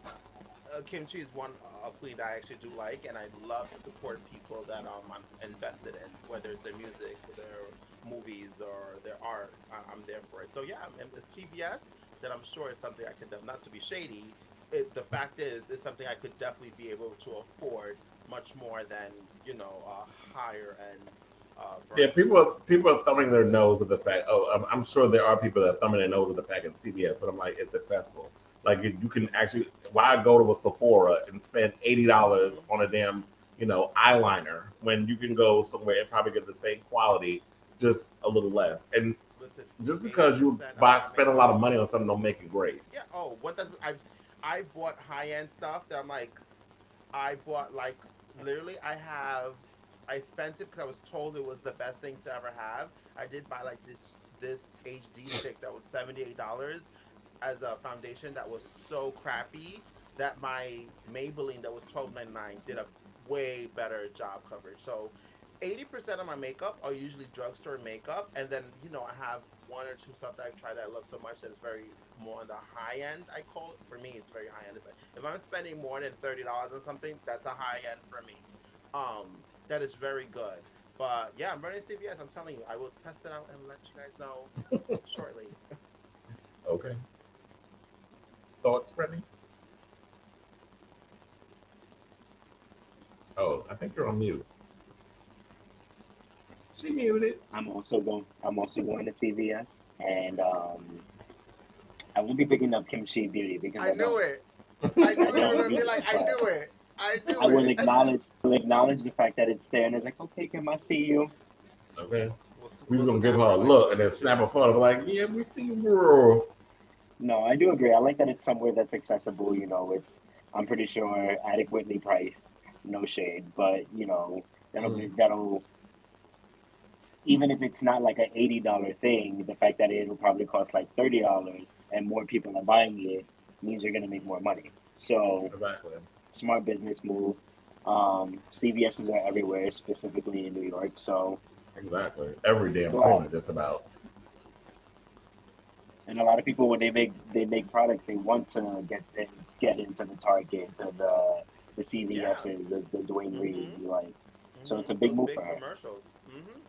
Speaker 3: Kimchi is one a queen that I actually do like, and I love to support people that I'm invested in, whether it's their music, their movies, or their art. I'm there for it. So yeah, and it's TVS that I'm sure is something I could not to be shady. The fact is, it's something I could definitely be able to afford much more than a higher end
Speaker 2: Yeah,
Speaker 3: brand.
Speaker 2: people are thumbing their nose at the fact. Oh, I'm sure there are people that are thumbing their nose at the fact at CVS, but I'm like, it's accessible. Like you can actually, why go to a Sephora and spend $80
Speaker 3: Mm-hmm.
Speaker 2: on a damn eyeliner when you can go somewhere and probably get the same quality, just a little less. And
Speaker 3: Listen,
Speaker 2: just because you
Speaker 3: 80% of my
Speaker 2: spend a lot
Speaker 3: makeup.
Speaker 2: of money on something, don't make it great.
Speaker 3: Yeah. Oh, what does I've bought high end stuff that I'm like I bought like literally I spent it because I was told it was the best thing to ever have. I did buy like this HD stick that was $78 as a foundation that was so crappy that my Maybelline that was $12.99 did a way better job coverage. So 80% of my makeup are usually drugstore makeup, and then I have one or two stuff that I've tried that I love so much that it's very more on the high end. I call it, for me, it's very high end. If I'm spending more than $30 on something, that's a high end for me. That is very good. But yeah, I'm running CVS. I'm telling you, I will test it out and let you guys know shortly.
Speaker 2: Okay. Thoughts, Brittany? Oh, I think you're on mute. She muted.
Speaker 6: I'm also going to CVS, and I won't be picking up Kimchi Beauty because
Speaker 3: I
Speaker 6: I
Speaker 3: knew
Speaker 6: don't.
Speaker 3: it. I
Speaker 6: I
Speaker 3: knew you were
Speaker 6: don't
Speaker 3: gonna be
Speaker 6: need
Speaker 3: like,
Speaker 6: it,
Speaker 3: I
Speaker 6: but
Speaker 3: knew it. I
Speaker 6: I
Speaker 3: knew
Speaker 6: will
Speaker 3: it.
Speaker 6: acknowledge the fact that it's there, and it's like, okay, Kim, I see you.
Speaker 2: Okay. We was
Speaker 3: We'll
Speaker 2: gonna give her
Speaker 3: snap
Speaker 2: a
Speaker 3: her like
Speaker 2: look
Speaker 3: little
Speaker 2: and then
Speaker 3: Kimchi.
Speaker 2: snap her photo, like, yeah, we see you, girl.
Speaker 6: No, I do agree. I like that it's somewhere that's accessible. It's I'm pretty sure adequately priced, no shade, but that'll even if it's not like an $80 thing, the fact that it'll probably cost like $30 and more people are buying it means you're gonna make more money. So
Speaker 2: Exactly.
Speaker 6: smart business move. CVSs are everywhere, specifically in New York. So
Speaker 2: Exactly. Every damn
Speaker 6: go ahead.
Speaker 2: corner, just about.
Speaker 6: And a lot of people when they make products, they want to get into the Target, to the
Speaker 3: Yeah.
Speaker 6: CVSs, the Dwayne
Speaker 3: Mm-hmm.
Speaker 6: Reeds, like so it's a big
Speaker 3: Those
Speaker 6: move for
Speaker 3: big
Speaker 6: her.
Speaker 3: commercials.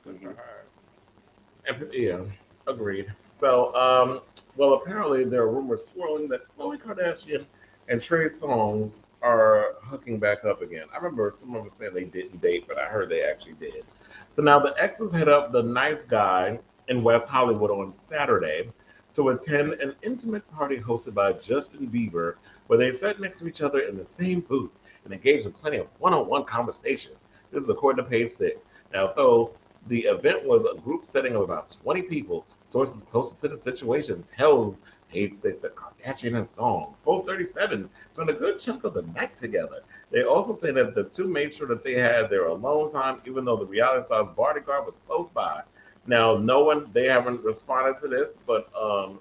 Speaker 3: Good for
Speaker 6: Hmm.
Speaker 3: her.
Speaker 2: Yeah, agreed. So, well, apparently there are rumors swirling that Khloe Kardashian and Trey Songz are hooking back up again. I remember someone was saying they didn't date, but I heard they actually did. So now the exes hit up the Nice Guy in West Hollywood on Saturday to attend an intimate party hosted by Justin Bieber, where they sat next to each other in the same booth and engaged in plenty of one-on-one conversations. This is according to Page Six. Now, though the event was a group setting of about 20 people. Sources closer to the situation tells Page Six that Kardashian and Song, both 37, spent a good chunk of the night together. They also say that the two made sure that they had their alone time, even though the reality star's bodyguard was close by. Now, no one, they haven't responded to this, but oh,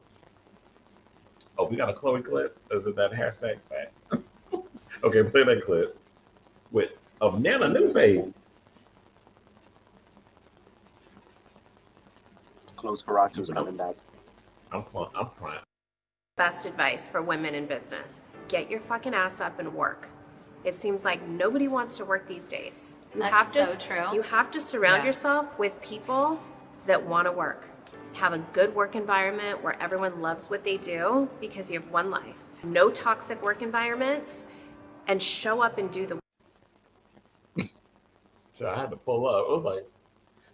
Speaker 2: we got a Khloe clip. Is it that hashtag fact? Okay, play that clip with of Nana New Face.
Speaker 6: Close Karatu's coming back.
Speaker 2: I'm crying.
Speaker 8: Best advice for women in business: get your fucking ass up and work. It seems like nobody wants to work these days.
Speaker 9: That's so true.
Speaker 8: You have to surround
Speaker 9: Yeah.
Speaker 8: yourself with people that want to work. Have a good work environment where everyone loves what they do, because you have one life. No toxic work environments, and show up and do the
Speaker 2: So I had to pull up. It was like,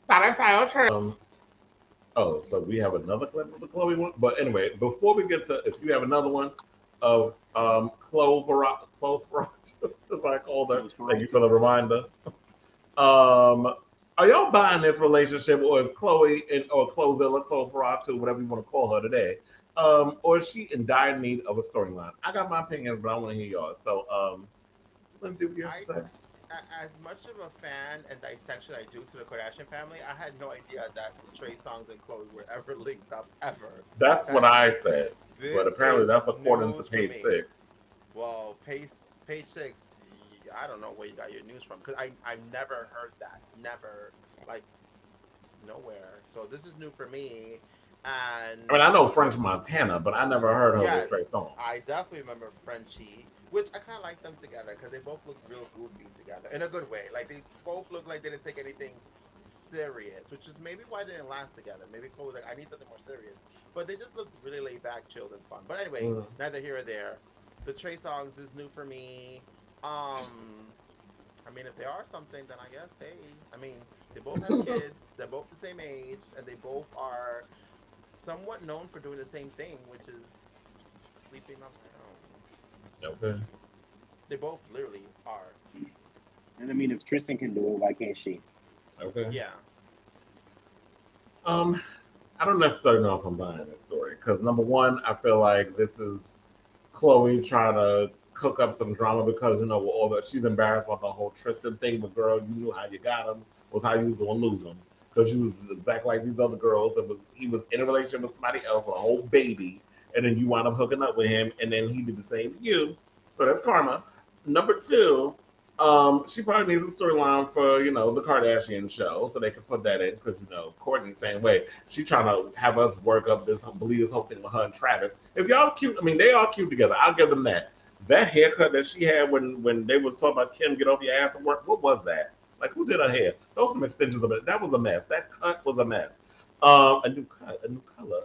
Speaker 2: that's how true. Oh, so we have another clip of the Chloe one. But anyway, before we get to, if you have another one of Close as I called her. Thank you for the reminder. Are y'all buying this relationship, or is Chloe or Clozilla, Chloe Ferratu, whatever you want to call her today, or is she in dire need of a storyline? I got my opinions, but I want to hear yours. So, Lindsay, what do you have to say?
Speaker 3: As much of a fan and dissection I do to the Kardashian family, I had no idea that Trey Songz and Khloe were ever linked up ever.
Speaker 2: That's what
Speaker 3: That's
Speaker 2: I said, but
Speaker 3: This
Speaker 2: apparently
Speaker 3: is
Speaker 2: that's according to
Speaker 3: news for
Speaker 2: Page
Speaker 3: me.
Speaker 2: Six.
Speaker 3: Well, page six. I don't know where you got your news from, because I've never heard that. Never, like, nowhere. So this is new for me.
Speaker 2: I
Speaker 3: And
Speaker 2: mean, I know French Montana, but I never heard her with
Speaker 3: yes,
Speaker 2: Trey Songz.
Speaker 3: I definitely remember Frenchie, which I kind of like them together because they both look real goofy together in a good way. Like, they both look like they didn't take anything serious, which is maybe why they didn't last together. Maybe Chloe was like, I need something more serious. But they just looked really laid back, chilled, and fun. But anyway, neither here or there. The Trey Songz is new for me. I mean, if they are something, then I guess, hey. I mean, they both have kids. They're both the same age, and they both are somewhat known for doing the same thing, which is sleeping on their own.
Speaker 2: Okay.
Speaker 3: They both literally are.
Speaker 6: And I mean, if Tristan can do it, why can't she?
Speaker 2: Okay.
Speaker 3: Yeah.
Speaker 2: I don't necessarily know if I'm buying this story because number one, I feel like this is Khloe trying to cook up some drama because with all the she's embarrassed about the whole Tristan thing. But girl, you knew how you got him was how you was gonna lose him because you was exactly like these other girls. He was in a relationship with somebody else with a whole baby, and then you wound up hooking up with him, and then he did the same to you. So that's karma. Number two, she probably needs a storyline for the Kardashian show, so they can put that in because Kourtney's saying, "Wait, she trying to have us work up believe this whole thing with her and Travis." If y'all cute, I mean, they all cute together. I'll give them that. That haircut that she had when they was talking about Kim get off your ass and work, what was that? Like, who did her hair? Those some extensions of it. That was a mess. That cut was a mess. A new cut, a new color.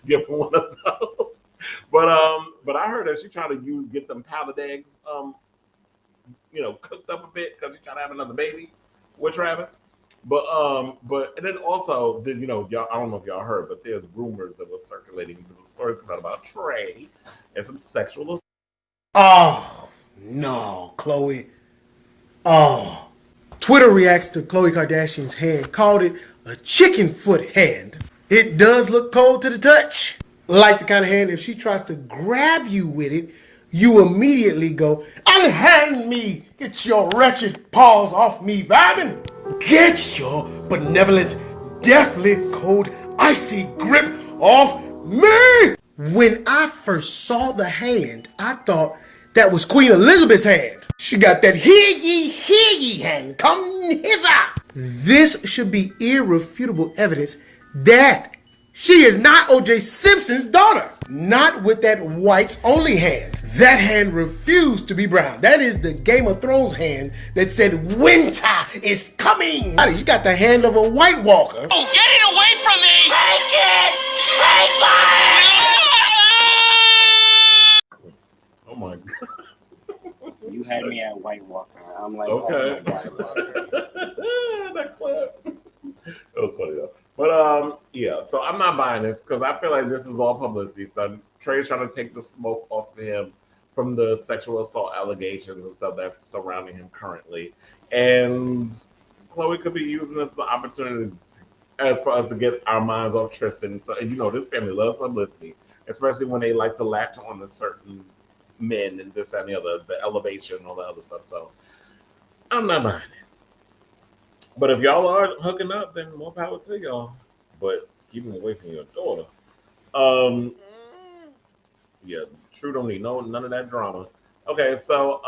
Speaker 2: Give her one of those. But I heard that she trying to get them powdered eggs, cooked up a bit because she's trying to have another baby with Travis. But and then also y'all, I don't know if y'all heard, but there's rumors that was circulating, the stories coming out about Trey and some sexual assault.
Speaker 9: Oh no, Khloe. Oh. Twitter reacts to Khloe Kardashian's hand, called it a chicken foot hand. It does look cold to the touch. Like the kind of hand, if she tries to grab you with it, you immediately go, unhand me! Get your wretched paws off me, vibing! Get your benevolent, deathly cold, icy grip off me! When I first saw the hand, I thought that was Queen Elizabeth's hand. She got that hear ye hand, come hither. This should be irrefutable evidence that she is not O.J. Simpson's daughter. Not with that whites only hand. That hand refused to be brown. That is the Game of Thrones hand that said winter is coming. She got the hand of a White Walker.
Speaker 10: Oh, get it away from me! Take it! Take it!
Speaker 2: Oh my god.
Speaker 6: You had me at White Walker. I'm like,
Speaker 2: okay.
Speaker 6: Oh my God.
Speaker 2: That clip. That was funny though. But yeah, so I'm not buying this because I feel like this is all publicity stuff. Trey's trying to take the smoke off of him from the sexual assault allegations and stuff that's surrounding him currently. And Khloe could be using this as an opportunity for us to get our minds off Tristan. So this family loves publicity, especially when they like to latch on to certain men and this and the other, the elevation and all the other stuff. So I'm not buying it. But if y'all are hooking up, then more power to y'all. But keep them away from your daughter. Yeah, True don't need none of that drama. Okay, so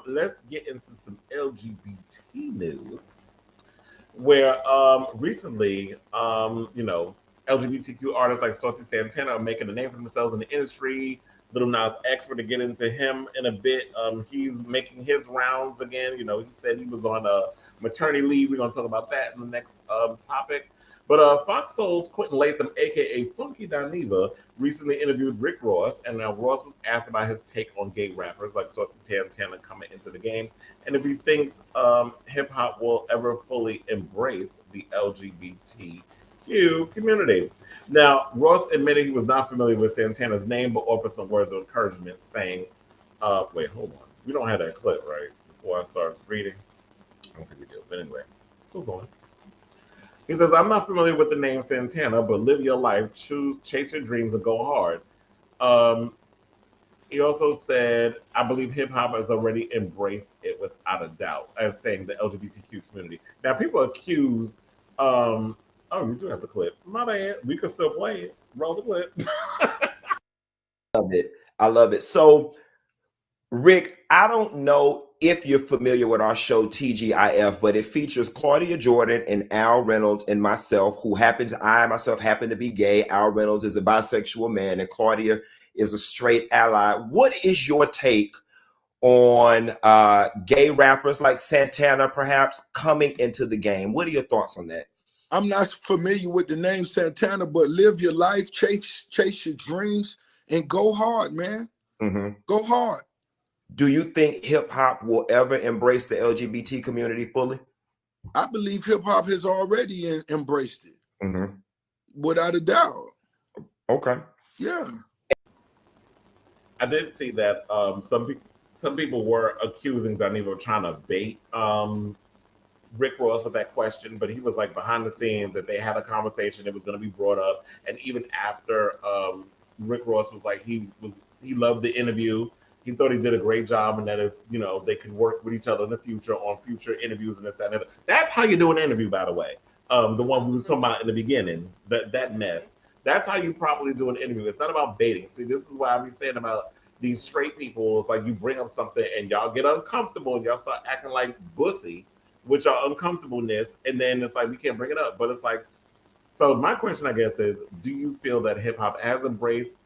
Speaker 2: let's get into some LGBT news. Where recently, LGBTQ artists like Saucy Santana are making a name for themselves in the industry. Lil Nas X, to get into him in a bit. He's making his rounds again. He said he was on a maternity leave. We're going to talk about that in the next topic. But Fox Soul's Quentin Latham, a.k.a. Funky Dineva, recently interviewed Rick Ross, and now Ross was asked about his take on gay rappers like Saucy Santana coming into the game, and if he thinks hip-hop will ever fully embrace the LGBTQ community. Now, Ross admitted he was not familiar with Santana's name, but offered some words of encouragement, saying, wait, hold on. We don't have that clip, right? Before I start reading. I don't think we do, but anyway, still going. He says, I'm not familiar with the name Santana, but live your life, chase your dreams, and go hard. He also said, I believe hip-hop has already embraced it without a doubt, as saying the LGBTQ community. Now, people accuse, oh, you do have the clip. My bad. We could still play it. Roll the clip.
Speaker 11: Love it. I love it. So, Rick, I don't know if you're familiar with our show TGIF, but it features Claudia Jordan and Al Reynolds and myself, I myself happen to be gay. Al Reynolds is a bisexual man, and Claudia is a straight ally. What is your take on gay rappers like Santana, perhaps, coming into the game? What are your thoughts on that?
Speaker 12: I'm not familiar with the name Santana, but live your life, chase your dreams, and go hard, man.
Speaker 11: Mm-hmm.
Speaker 12: Go hard.
Speaker 11: Do you think hip hop will ever embrace the LGBT community fully?
Speaker 12: I believe hip hop has already embraced it, without a doubt.
Speaker 11: Okay.
Speaker 12: Yeah.
Speaker 2: I did see that some people were accusing Danilo of trying to bait Rick Ross with that question, but he was like behind the scenes that they had a conversation. It was going to be brought up, and even after Rick Ross was like he loved the interview. He thought he did a great job, and that if they could work with each other in the future on future interviews and this that and the other. That's how you do an interview, by the way. The one we was talking about in the beginning, that mess. That's how you properly do an interview. It's not about baiting. See, this is why I be saying about these straight people. It's like you bring up something and y'all get uncomfortable and y'all start acting like bussy with your uncomfortableness, and then it's like we can't bring it up. But it's like, so my question, I guess, is: do you feel that hip hop has embraced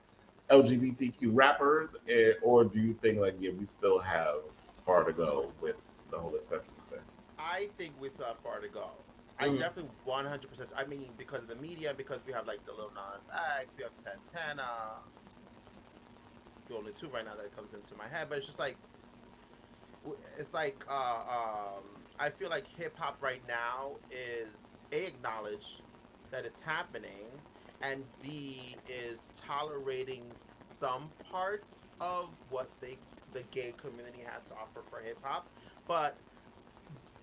Speaker 2: LGBTQ rappers, or do you think like we still have far to go with the whole acceptance thing?
Speaker 3: I think we still have far to go. I definitely 100%. I mean, because of the media, because we have like the Lil Nas X, we have Santana. The only two right now that comes into my head, but it's just like, I feel like hip hop right now is A, acknowledge that it's happening, and B, is tolerating some parts of what the gay community has to offer for hip hop, but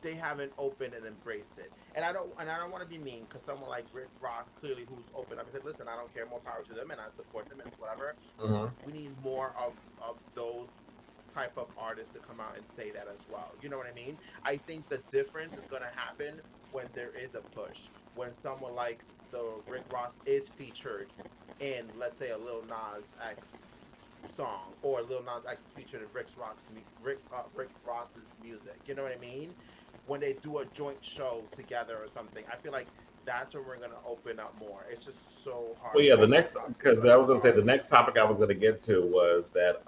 Speaker 3: they haven't opened and embraced it. And I don't want to be mean, because someone like Rick Ross, clearly, who's open up and said, listen, I don't care, more power to them, and I support them, and it's whatever. We need more of those type of artists to come out and say that as well. You know what I mean? I think the difference is going to happen when there is a push. When someone like the Rick Ross is featured in, let's say, a Lil Nas X song, or Lil Nas X is featured in Rick Ross's music. You know what I mean? When they do a joint show together or something, I feel like that's where we're going to open up more. It's just so hard.
Speaker 2: Well, yeah, the next topic I was going to get to was that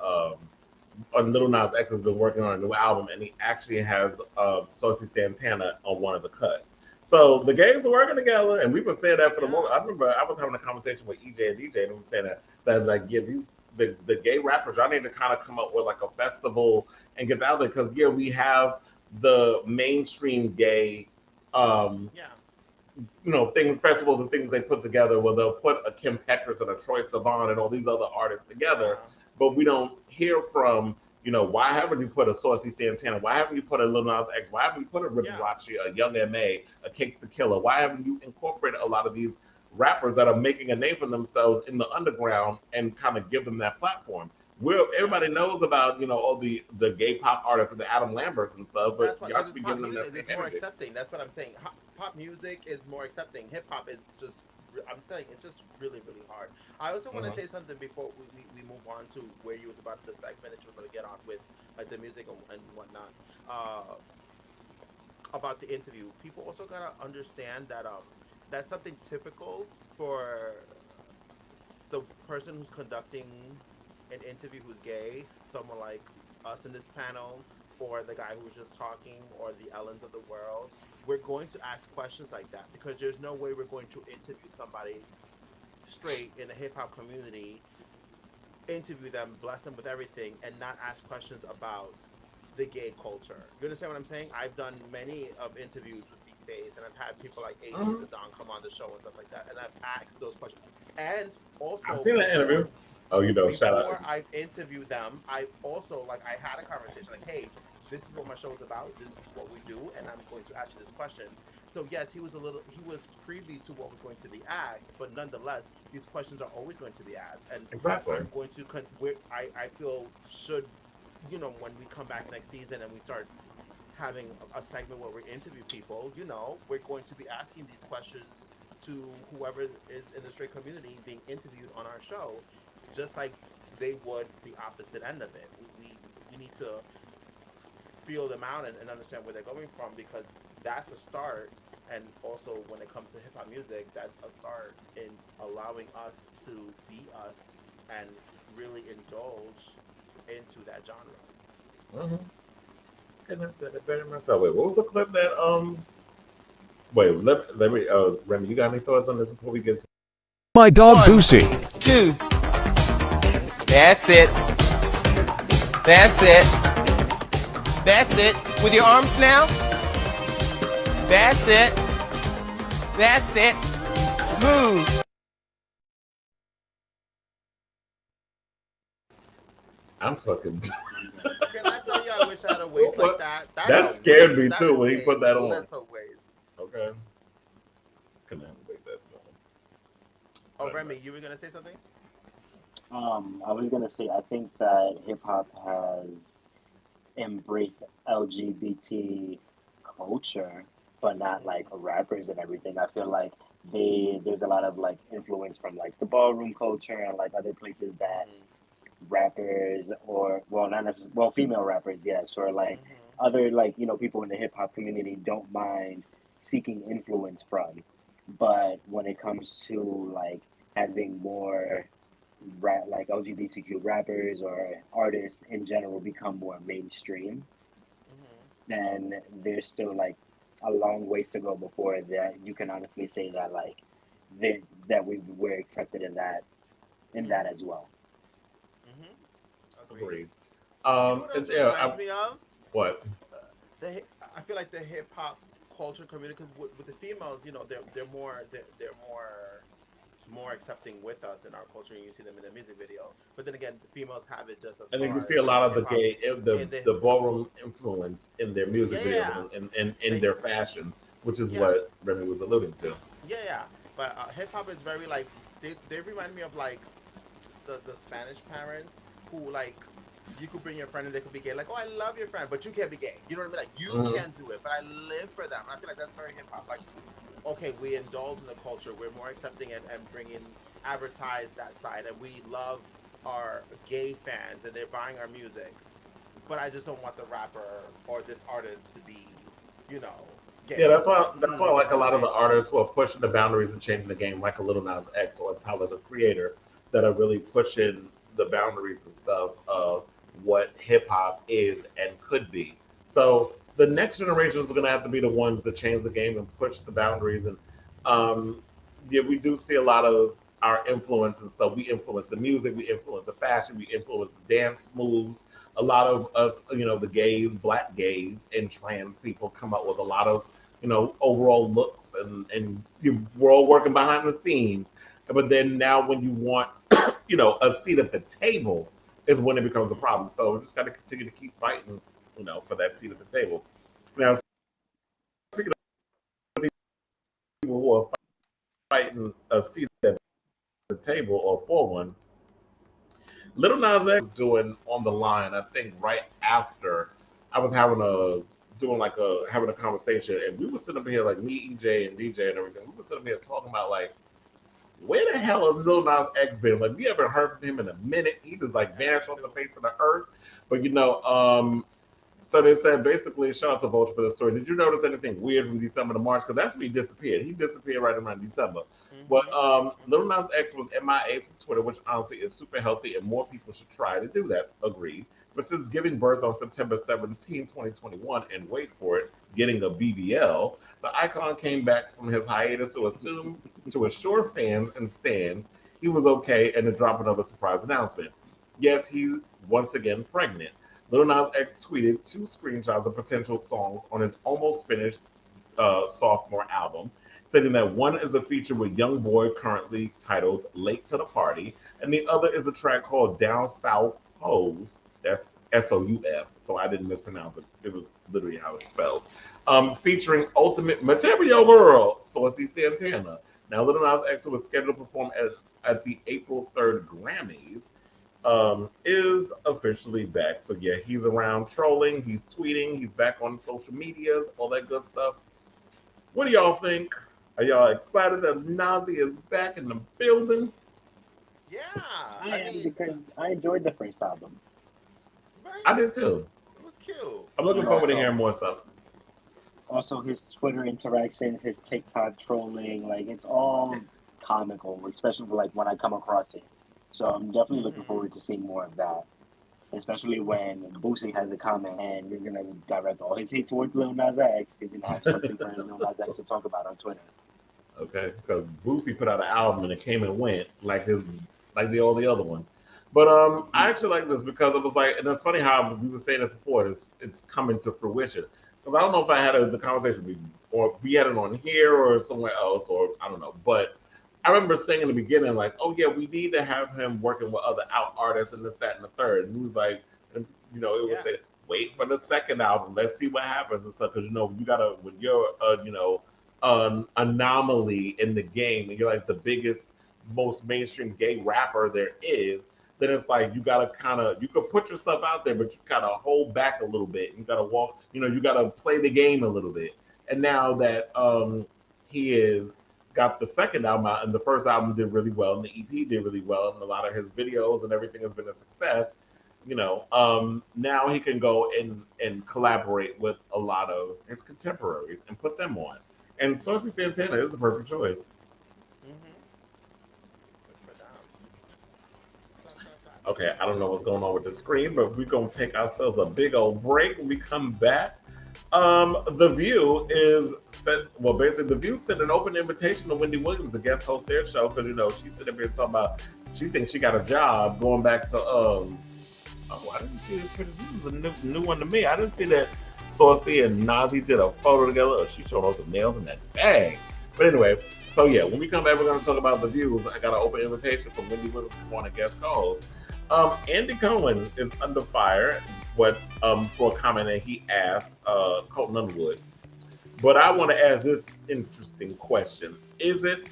Speaker 2: Lil Nas X has been working on a new album, and he actually has Saucy Santana on one of the cuts. So the gangs are working together, and we've been saying that for the moment. I remember I was having a conversation with EJ and DJ, and we were saying that like, yeah, the gay rappers, y'all need to kind of come up with like a festival and get out there, because we have the mainstream gay things, festivals and things they put together where they'll put a Kim Petras and a Trey Songz and all these other artists together, but we don't hear from, why haven't you put a Saucy Santana? Why haven't you put a Lil Nas X? Why haven't you put a Liberace, a Young M.A., a Cakes the Killer? Why haven't you incorporated a lot of these rappers that are making a name for themselves in the underground and kind of give them that platform? Everybody knows about, all the gay pop artists and the Adam Lamberts and stuff, but y'all should be giving them that same
Speaker 3: it's more
Speaker 2: energy.
Speaker 3: accepting. That's what I'm saying. Pop music is more accepting. Hip hop is just, I'm saying, it's just really, really hard. I also want to say something before we move on to where you was about the segment that you were going to get on with, like the music and whatnot. About the interview, people also gotta understand that that's something typical for the person who's conducting an interview who's gay, someone like us in this panel, or the guy who was just talking, or the Ellens of the world. We're going to ask questions like that, because there's no way we're going to interview somebody straight in the hip hop community, interview them, bless them with everything, and not ask questions about the gay culture. You understand what I'm saying? I've done many of interviews with Big Face, and I've had people like AJ the Don come on the show and stuff like that, and I've asked those questions. And also,
Speaker 2: I've seen that interview. Shout out.
Speaker 3: Before I interviewed them, I also, I had a conversation, like, hey, this is what my show is about, this is what we do, and I'm going to ask you these questions. So yes, he was privy to what was going to be asked, but nonetheless, these questions are always going to be asked. And
Speaker 2: exactly.
Speaker 3: I'm going to, I feel should, when we come back next season and we start having a segment where we interview people, we're going to be asking these questions to whoever is in the straight community being interviewed on our show, just like they would the opposite end of it. We need to feel them out and understand where they're coming from, because that's a start. And also, when it comes to hip-hop music, that's a start in allowing us to be us and really indulge into that genre.
Speaker 2: Goodness, that very much so. Wait, what was the clip that wait, let me Remy, you got any thoughts on this before we get to
Speaker 13: my dog Boosie?
Speaker 1: 2. That's it.
Speaker 13: That's it. That's it. With your arms now. That's it. That's it. Move.
Speaker 2: I'm fucking.
Speaker 3: Can I tell you, I wish I had a waist like that.
Speaker 2: That scared me too when he put that on.
Speaker 3: Little waist.
Speaker 2: Okay. Couldn't have a waist that small.
Speaker 3: Oh, Remy, you were gonna say something?
Speaker 6: I was gonna say I think that hip hop has embraced LGBT culture, but not like rappers and everything. I feel like there's a lot of like influence from like the ballroom culture and like other places that rappers or well not necessarily well female rappers yes or like other like people in the hip hop community don't mind seeking influence from, but when it comes to like having more rap like LGBTQ rappers or artists in general become more mainstream, then there's still like a long ways to go before that you can honestly say that like that we're accepted in that as well.
Speaker 2: Agreed.
Speaker 3: You know what else it reminds me of?
Speaker 2: What?
Speaker 3: I feel like the hip hop culture community, because with the females, they're more accepting with us in our culture, and you see them in the music video. But then again, the females have it just as
Speaker 2: I think you
Speaker 3: far
Speaker 2: see a lot of the
Speaker 3: hip-hop
Speaker 2: gay, the ballroom influence in their music videos and in their fashion, which is what Remy was alluding to.
Speaker 3: Yeah. But hip hop is very like they remind me of like the Spanish parents who like you could bring your friend and they could be gay, like, oh, I love your friend, but you can't be gay. You know what I mean? Like you can't do it, but I live for them. I feel like that's very hip hop. Like, okay, we indulge in the culture. We're more accepting and advertise that side, and we love our gay fans, and they're buying our music. But I just don't want the rapper or this artist to be, gay.
Speaker 2: Yeah, that's why I like a lot of the artists who are pushing the boundaries and changing the game, like a Lil Nas X or Tyler the Creator, that are really pushing the boundaries and stuff of what hip hop is and could be. So the next generation is going to have to be the ones that change the game and push the boundaries. And we do see a lot of our influence and stuff. We influence the music, we influence the fashion, we influence the dance moves. A lot of us, the gays, black gays, and trans people come up with a lot of, overall looks, and we're all working behind the scenes. But then now, when you want, a seat at the table, is when it becomes a problem. So we just got to continue to keep fighting, for that seat at the table. Now, speaking of people who are fighting a seat at the table or for one, Lil Nas X was doing On the Line, I think right after I was having a conversation, and we were sitting up here, like me, EJ, and DJ and everything. We were sitting up here talking about like, where the hell has Lil Nas X been? Like, we haven't heard from him in a minute. He just like vanished off the face of the earth. But so they said basically, shout out to Vulture for this story. Did you notice anything weird from December to March? Because that's when he disappeared. He disappeared right around December. But Lil Nas X was MIA from Twitter, which honestly is super healthy, and more people should try to do that. Agreed. But since giving birth on September 17, 2021, and wait for it, getting a BBL, the icon came back from his hiatus to assure fans and stans he was okay and to drop another surprise announcement. Yes, he's once again pregnant. Lil Nas X tweeted 2 screenshots of potential songs on his almost finished sophomore album, stating that one is a feature with Young Boy currently titled Late to the Party, and the other is a track called Down South Hoes. That's SOUF, so I didn't mispronounce it. It was literally how it's spelled. Featuring Ultimate Material Girl, Saucy Santana. Now, Lil Nas X was scheduled to perform at the April 3rd Grammys, is officially back. So yeah, he's around trolling, he's tweeting, he's back on social medias, all that good stuff. What do y'all think? Are y'all excited that Nazi is back in the building?
Speaker 3: Yeah,
Speaker 6: I am, because I enjoyed the first album.
Speaker 3: Right?
Speaker 2: I did too.
Speaker 3: It was cute.
Speaker 2: I'm looking forward to hearing more stuff.
Speaker 6: Also, his Twitter interactions, his TikTok trolling, like it's all comical, especially like when I come across it. So I'm definitely looking forward to seeing more of that, especially when Boosie has a comment and you're gonna direct all his hate towards Lil Nas X. He's gonna have something for Lil Nas X to talk about on Twitter.
Speaker 2: Okay, because Boosie put out an album and it came and went like all the other ones. But I actually like this because it was like, and it's funny how we were saying this before. It's coming to fruition. Because I don't know if I had the conversation or we had it on here or somewhere else, or I don't know. But I remember saying in the beginning, like, oh yeah, we need to have him working with other out artists and this, that, and the third. And he was like, and, you know, it was saying, wait for the second album. Let's see what happens and stuff. Because you know, you gotta when you're you know, an anomaly in the game, and you're like the biggest, most mainstream gay rapper there is. Then it's like you gotta kind of you can put your stuff out there, but you gotta hold back a little bit. You gotta walk, you know, you gotta play the game a little bit. And now that he is got the second album out, and the first album did really well, and the EP did really well, and a lot of his videos and everything has been a success. You know, now he can go and collaborate with a lot of his contemporaries and put them on. And Saucy Santana is the perfect choice. Okay, I don't know what's going on with the screen, but we're gonna take ourselves a big old break. When we come back, The View is sent. Well, basically, The View sent an open invitation to Wendy Williams to guest host their show because you know she's sitting there talking about she thinks she got a job going back to Oh, I didn't see this. This is a new one to me. I didn't see that Saucy and Nazi did a photo together. She showed off the nails in that bag. But anyway, so yeah, when we come back, we're going to talk about The Views. I got an open invitation from Wendy Williams to come on a guest co-host. Andy Cohen is under fire for a comment that he asked Colton Underwood. But I want to ask this interesting question. Is it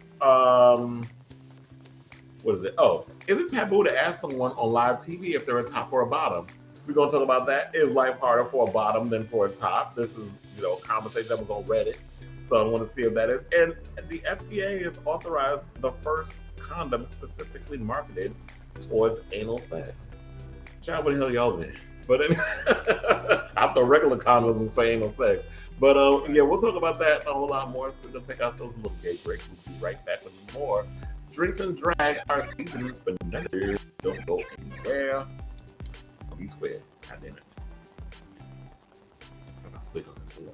Speaker 2: what is it? Oh, is it taboo to ask someone on live TV if they're a top or a bottom? We're going to talk about that. Is life harder for a bottom than for a top? This is, you know, a conversation that was on Reddit. So I want to see if that is. And the FDA has authorized the first condom specifically marketed towards anal sex. Child, what the hell y'all think? But I thought regular condoms was for anal sex. But yeah, we'll talk about that and a whole lot more. So we're going to take ourselves a little gay break. We'll be right back with more Drinks and Drag, our season finale. Don't go anywhere. I'll be square. God damn it. That's not square on the floor.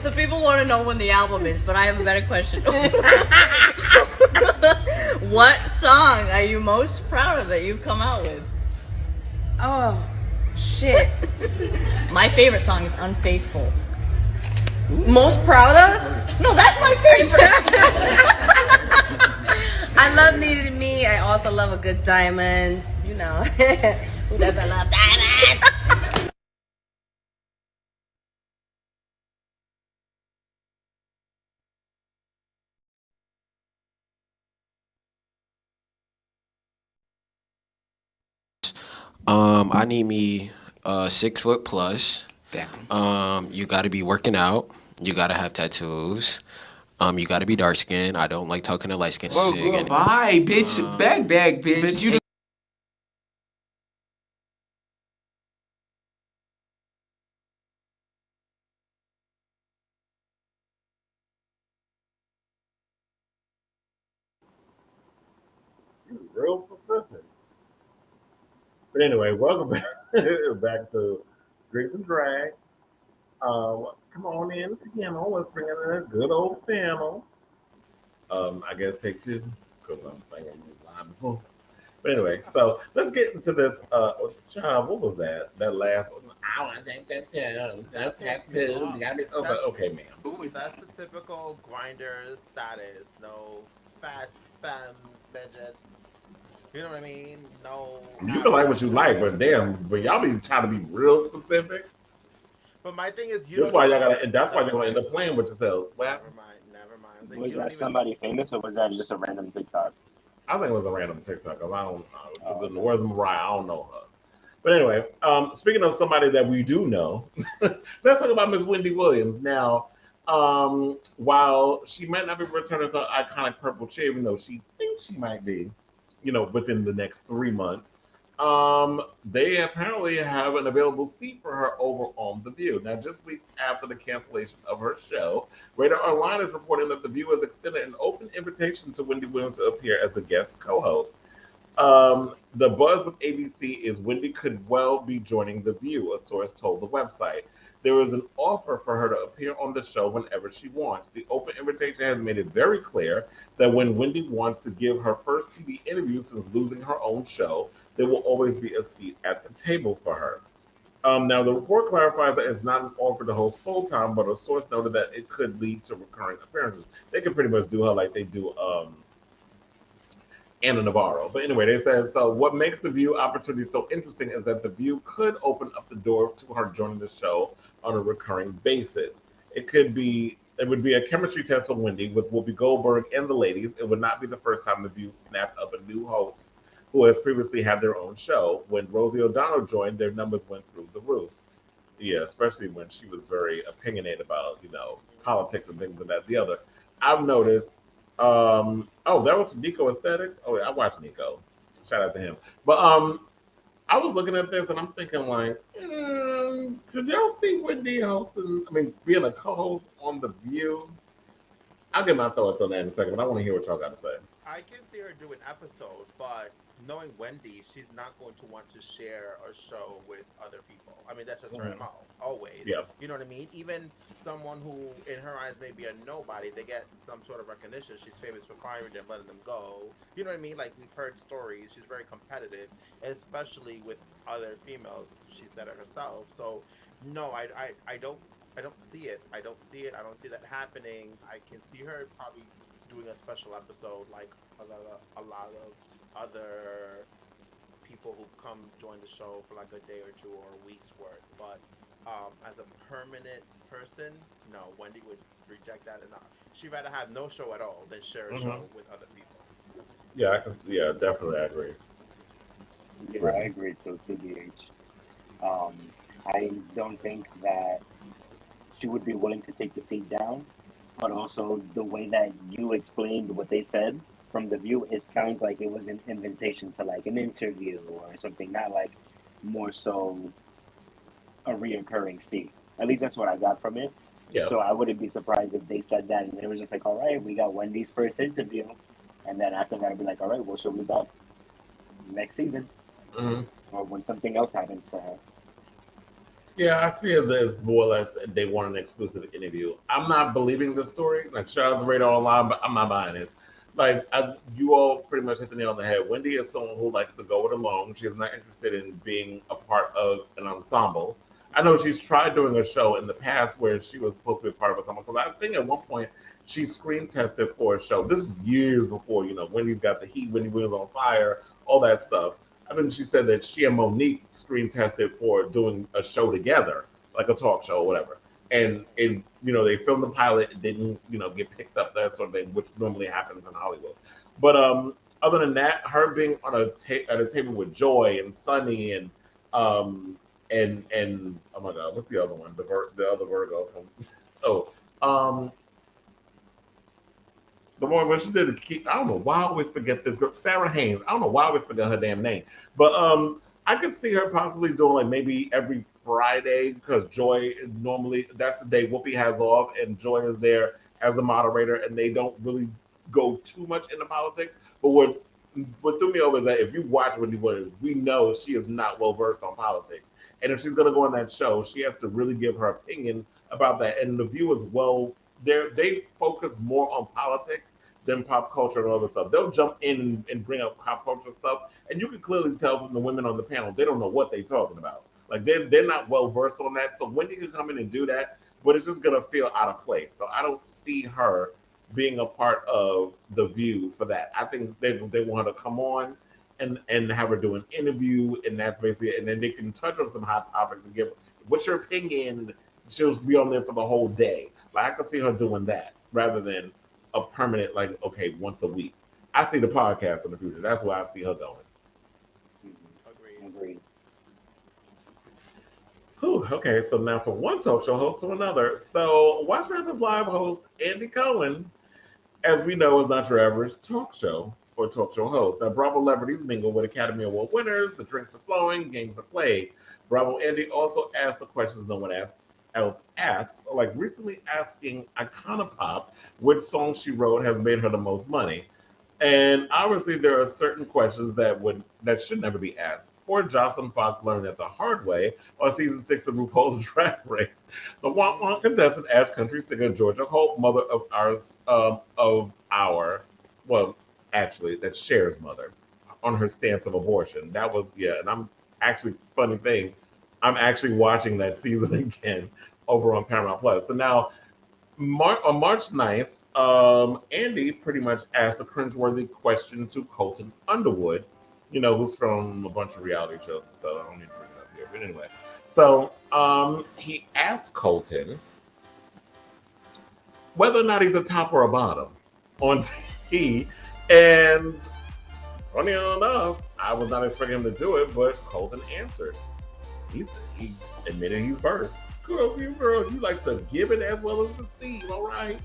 Speaker 14: The people want to know when the album is, but I have a better question. What song are you most proud of that you've come out with?
Speaker 15: Oh, shit.
Speaker 14: My favorite song is Unfaithful.
Speaker 15: Most proud of?
Speaker 14: No, that's my favorite.
Speaker 15: I love Needed Me. I also love a good diamond. You know. Who doesn't love diamonds?
Speaker 16: I need me 6 foot plus. Damn. You got to be working out. You got to have tattoos. You got to be dark skinned. I don't like talking to light skinned.
Speaker 17: Bye, bitch. Back, bitch. You
Speaker 2: Real specific. But anyway, welcome back to Drinks and Drag. Come on in, piano. Let's bring in a good old piano. I guess take two because I'm thinking live before. But anyway, so let's get into this. Child, what was that? That last one. I want to take that tattoo. That tattoo. You gotta be. I was like, okay, ma'am.
Speaker 3: That's the typical grinder status. No fat femmes, midgets. You know what I mean? No.
Speaker 2: You can like what you like, but damn, but y'all be trying to be real specific.
Speaker 3: But my thing is,
Speaker 2: that's why y'all gotta. That's why you're gonna end up playing with yourselves.
Speaker 3: Never mind. Like,
Speaker 6: Was that somebody famous or was that just a random TikTok?
Speaker 2: I think it was a random TikTok. Cause I don't. In the words of Mariah, I don't know her. But anyway, speaking of somebody that we do know, let's talk about Miss Wendy Williams. Now, while she might not be returning to iconic purple chair, even though she thinks she might be, within the next 3 months, they apparently have an available seat for her over on The View. Now, just weeks after the cancellation of her show, Radar Online is reporting that The View has extended an open invitation to Wendy Williams to appear as a guest co-host. The buzz with ABC is Wendy could well be joining The View, a source told the website. There is an offer for her to appear on the show whenever she wants. The open invitation has made it very clear that when Wendy wants to give her first TV interview since losing her own show, there will always be a seat at the table for her. Now, the report clarifies that it's not an offer to host full-time, but a source noted that it could lead to recurring appearances. They could pretty much do her like they do Anna Navarro. But anyway, they said, so what makes The View opportunity so interesting is that The View could open up the door to her joining the show on a recurring basis. It would be a chemistry test for Wendy with Whoopi Goldberg and the ladies. It would not be the first time The View snapped up a new host who has previously had their own show. When Rosie O'Donnell joined, their numbers went through the roof. Yeah, especially when she was very opinionated about, politics and things and that. The other, I've noticed. That was from Nico Aesthetics. Oh, yeah, I watched Nico. Shout out to him. But I was looking at this and I'm thinking like, could y'all see Wendy hosting? I mean, being a co-host on The View. I'll get my thoughts on that in a second, but I want to hear what y'all got to say.
Speaker 3: I can see her do an episode, but knowing Wendy, she's not going to want to share a show with other people. I mean, that's just her MO, always.
Speaker 2: Yeah.
Speaker 3: You know what I mean? Even someone who, in her eyes, may be a nobody, they get some sort of recognition. She's famous for firing them, letting them go. You know what I mean? Like, we've heard stories. She's very competitive, especially with other females. She said it herself. So, no, I don't see it. I don't see it. I don't see that happening. I can see her probably doing a special episode like a lot of other people who've come join the show for like a day or two or a week's worth. But as a permanent person, no, Wendy would reject that, and she'd rather have no show at all than share a show with other people.
Speaker 2: Yeah, definitely, I agree.
Speaker 6: Yeah, I agree too, TBH. I don't think that she would be willing to take the seat down, but also the way that you explained what they said from The View, it sounds like it was an invitation to like an interview or something, not like more so a reoccurring seat. At least that's what I got from it.
Speaker 2: Yeah.
Speaker 6: So I wouldn't be surprised if they said that and they were just like, all right, we got Wendy's first interview. And then after that, I'd be like, all right, well, she'll be back next season. Or when something else happens to her.
Speaker 2: Yeah, I see it as more or less they want an exclusive interview. I'm not believing this story. Like, shout out to Radar Online, but I'm not buying this. Like, you all pretty much hit the nail on the head. Wendy is someone who likes to go it alone. She's not interested in being a part of an ensemble. I know she's tried doing a show in the past where she was supposed to be a part of ensemble, because I think at one point she screen tested for a show. This was years before, Wendy's Got the Heat, Wendy Williams on Fire, all that stuff. I mean, she said that she and Monique screen tested for doing a show together, like a talk show or whatever. And they filmed the pilot, it didn't, get picked up, that sort of thing, which normally happens in Hollywood. But other than that, her being on at a table with Joy and Sunny and oh my God, what's the other one? The other Virgo from The one where she did I don't know why I always forget this girl, Sarah Haynes. I don't know why I always forget her damn name. But I could see her possibly doing like maybe every Friday because Joy normally that's the day Whoopi has off and Joy is there as the moderator and they don't really go too much into politics. But what threw me over is that if you watch Wendy Williams, we know she is not well versed on politics. And if she's gonna go on that show, she has to really give her opinion about that. And the viewers, well, they focus more on politics than pop culture and all this stuff. They'll jump in and bring up pop culture stuff, and you can clearly tell from the women on the panel they don't know what they're talking about. Like they're not well versed on that. So Wendy can come in and do that, but it's just gonna feel out of place. So I don't see her being a part of the View for that. I think they want her to come on and have her do an interview, and that's basically it. And then they can touch on some hot topics and give what's your opinion. She'll be on there for the whole day. Like I could see her doing that rather than a permanent, like, okay, once a week. I see the podcast in the future. That's where I see her going.
Speaker 6: Agreed.
Speaker 2: Whew, okay, so now from one talk show host to another. So Watch What Happens Live host Andy Cohen, as we know, is not your average talk show or talk show host. Now, Bravo celebrities mingle with Academy Award winners. The drinks are flowing, games are played. Bravo Andy also asks the questions no one else asks, like recently asking Iconopop which song she wrote has made her the most money. And obviously there are certain questions that should never be asked. Poor Jocelyn Fox learned that the hard way on season 6 of RuPaul's Drag Race. The Womp Womp contestant asked country singer Georgia Hope, mother that's Cher's mother, on her stance of abortion. That was, and I'm actually, funny thing, I'm actually watching that season again over on Paramount Plus. So now, on March 9th, Andy pretty much asked a cringeworthy question to Colton Underwood, who's from a bunch of reality shows, so I don't need to bring it up here. But anyway, so he asked Colton whether or not he's a top or a bottom on TV, and funny enough, I was not expecting him to do it, but Colton answered. He admitted he's first. Girl, you like to give it as well as receive, all right?